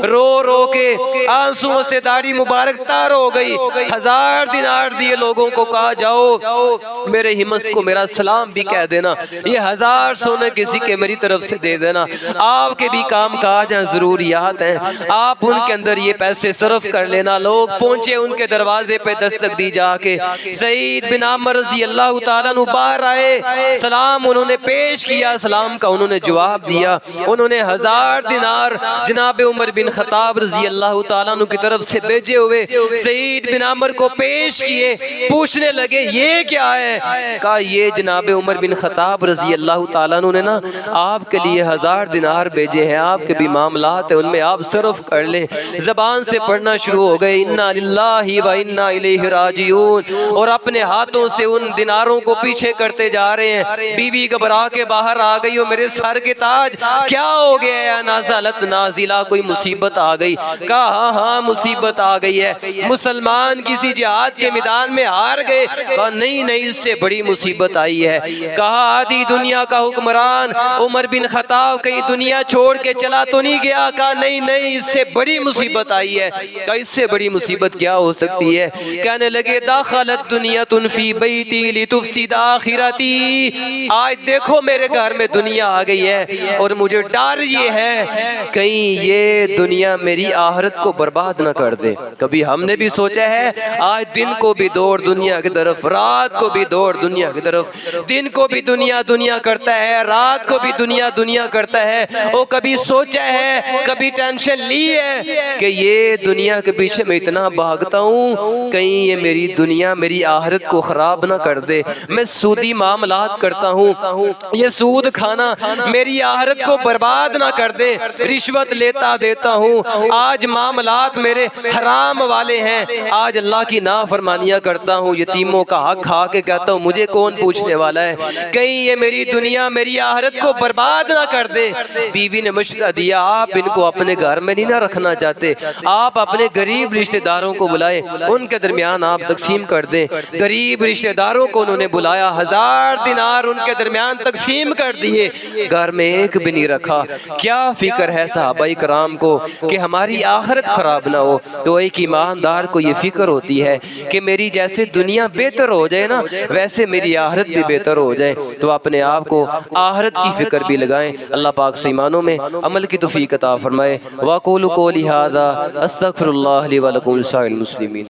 रो रो के आंसुओं से दाढ़ी मुबारक तार हो गई। 1000 दिनार दिए, लोगों को कहा जाओ मेरे हिमस को मेरा सलाम भी कह देना, ये 1000 सोने किसी के मेरी तरफ से दे देना। आपके भी काम काज हैं, जरूरियात हैं, आप उनके अंदर ये पैसे सर्फ कर लेना। लोग पहुंचे उनके दरवाजे पे दस्तक दी जाके, सईद बिन आमर रजी अल्लाह ताला अन्हु बाहर आए, सलाम उन्होंने पेश किया, सलाम का उन्होंने जवाब दिया। उन्होंने 1000 दिनार जनाब उमर बिन खताब रजी अल्लाह ताला अन्हु की तरफ से भेजे हुए सईद बिन आमर को पेश किए। पूछने लगे ये क्या है? कहा ये जनाब उमर बिन खत्ताब रजी अल्लाह ताला अन्हु ने ना आपके लिए 1000 दिनार भेजे हैं, आपके भी मामलात है उनमें आप सर्फ कर ले। जबान से पढ़ना शुरू हो गए इन्ना लिल्लाहि व इन्ना इलैहि राजिऊन, और अपने हाथों से उन दिनारों को पीछे करते जा रहे हैं। बीवी घबरा के बाहर आ गई, हो मेरे सर के ताज क्या हो गया है? नाज़लत नाजिला, कोई मुसीबत आ गई? कहा हाँ हाँ मुसीबत आ गई है, मुसलमान किसी जिहाद के मैदान में हार गए। कहा नहीं नहीं इससे बड़ी मुसीबत आई है। कहा आधी दुनिया का हुक्मरान उमर बिन खत्ताब कहीं दुनिया छोड़ के चला तो नहीं गया? कहा नहीं नहीं इससे बड़ी मुसीबत आई है। कहा इससे बड़ी मुसीबत क्या हो सकती है? कहने लगे दाखलत दुनिया तुनफी बैती लितुफसिद आखिरती, आज देखो मेरे घर में दुनिया आ गई है और मुझे डर ये है कहीं ये दुनिया मेरी आखिरत को बर्बाद ना कर दे। कभी हमने भी सोचा है आज दिन को भी दौड़ दुनिया की तरफ, रात को भी दौड़ दुनिया की तरफ, दिन को भी दुनिया दुनिया करता है, रात को भी दुनिया दुनिया करता है। वो कभी सोचा है, कभी टेंशन ली है कि ये दुनिया के पीछे मैं इतना भागता हूँ कहीं ये मेरी दुनिया मेरी आखिरत को खराब ना कर दे। मैं सूदी मामलात करता हूँ, ये सूद खाना मेरी आखिरत को बर्बाद ना कर दे। रिश्वत लेता देता हूँ, आज मामलात मेरे हराम वाले हैं, आज अल्लाह की नाफरमानियाँ करता हूँ, यतीमों का हक खा के कहता हूँ मुझे कौन पूछने वाला है, कहीं ये मेरी दुनिया मेरी आखिरत को बर्बाद ना कर दे। बीवी ने मशवरा दिया आप इनको अपने घर में नहीं ना रखना चाहते, आप अपने गरीब रिश्तेदारों को बुलाए, उनके दरमियान आप तकसीम कर दे। गरीब रिश्तेदारों को उन्होंने बुलाया, 1000 दिनार उनके दरमियान तकसीम कर दिए, घर में एक भी नहीं रखा। क्या फिक्र है सहाबाई कराम को कि हमारी आखिरत खराब ना हो? तो एक ईमानदार को ये फिक्र होती है कि मेरी जैसे दुनिया बेहतर हो जाए ना वैसे मेरी आखिरत भी बेहतर हो जाए। तो अपने आप को आखिरत की फिक्र भी लगाएं। अल्लाह पाक से ईमानों में अमल की तौफीक अता फरमाए। वाक़ूलु क़ौली हाज़ा अस्तग़फिरुल्लाह ली व लकुम लिसाइरिल मुस्लिमीन।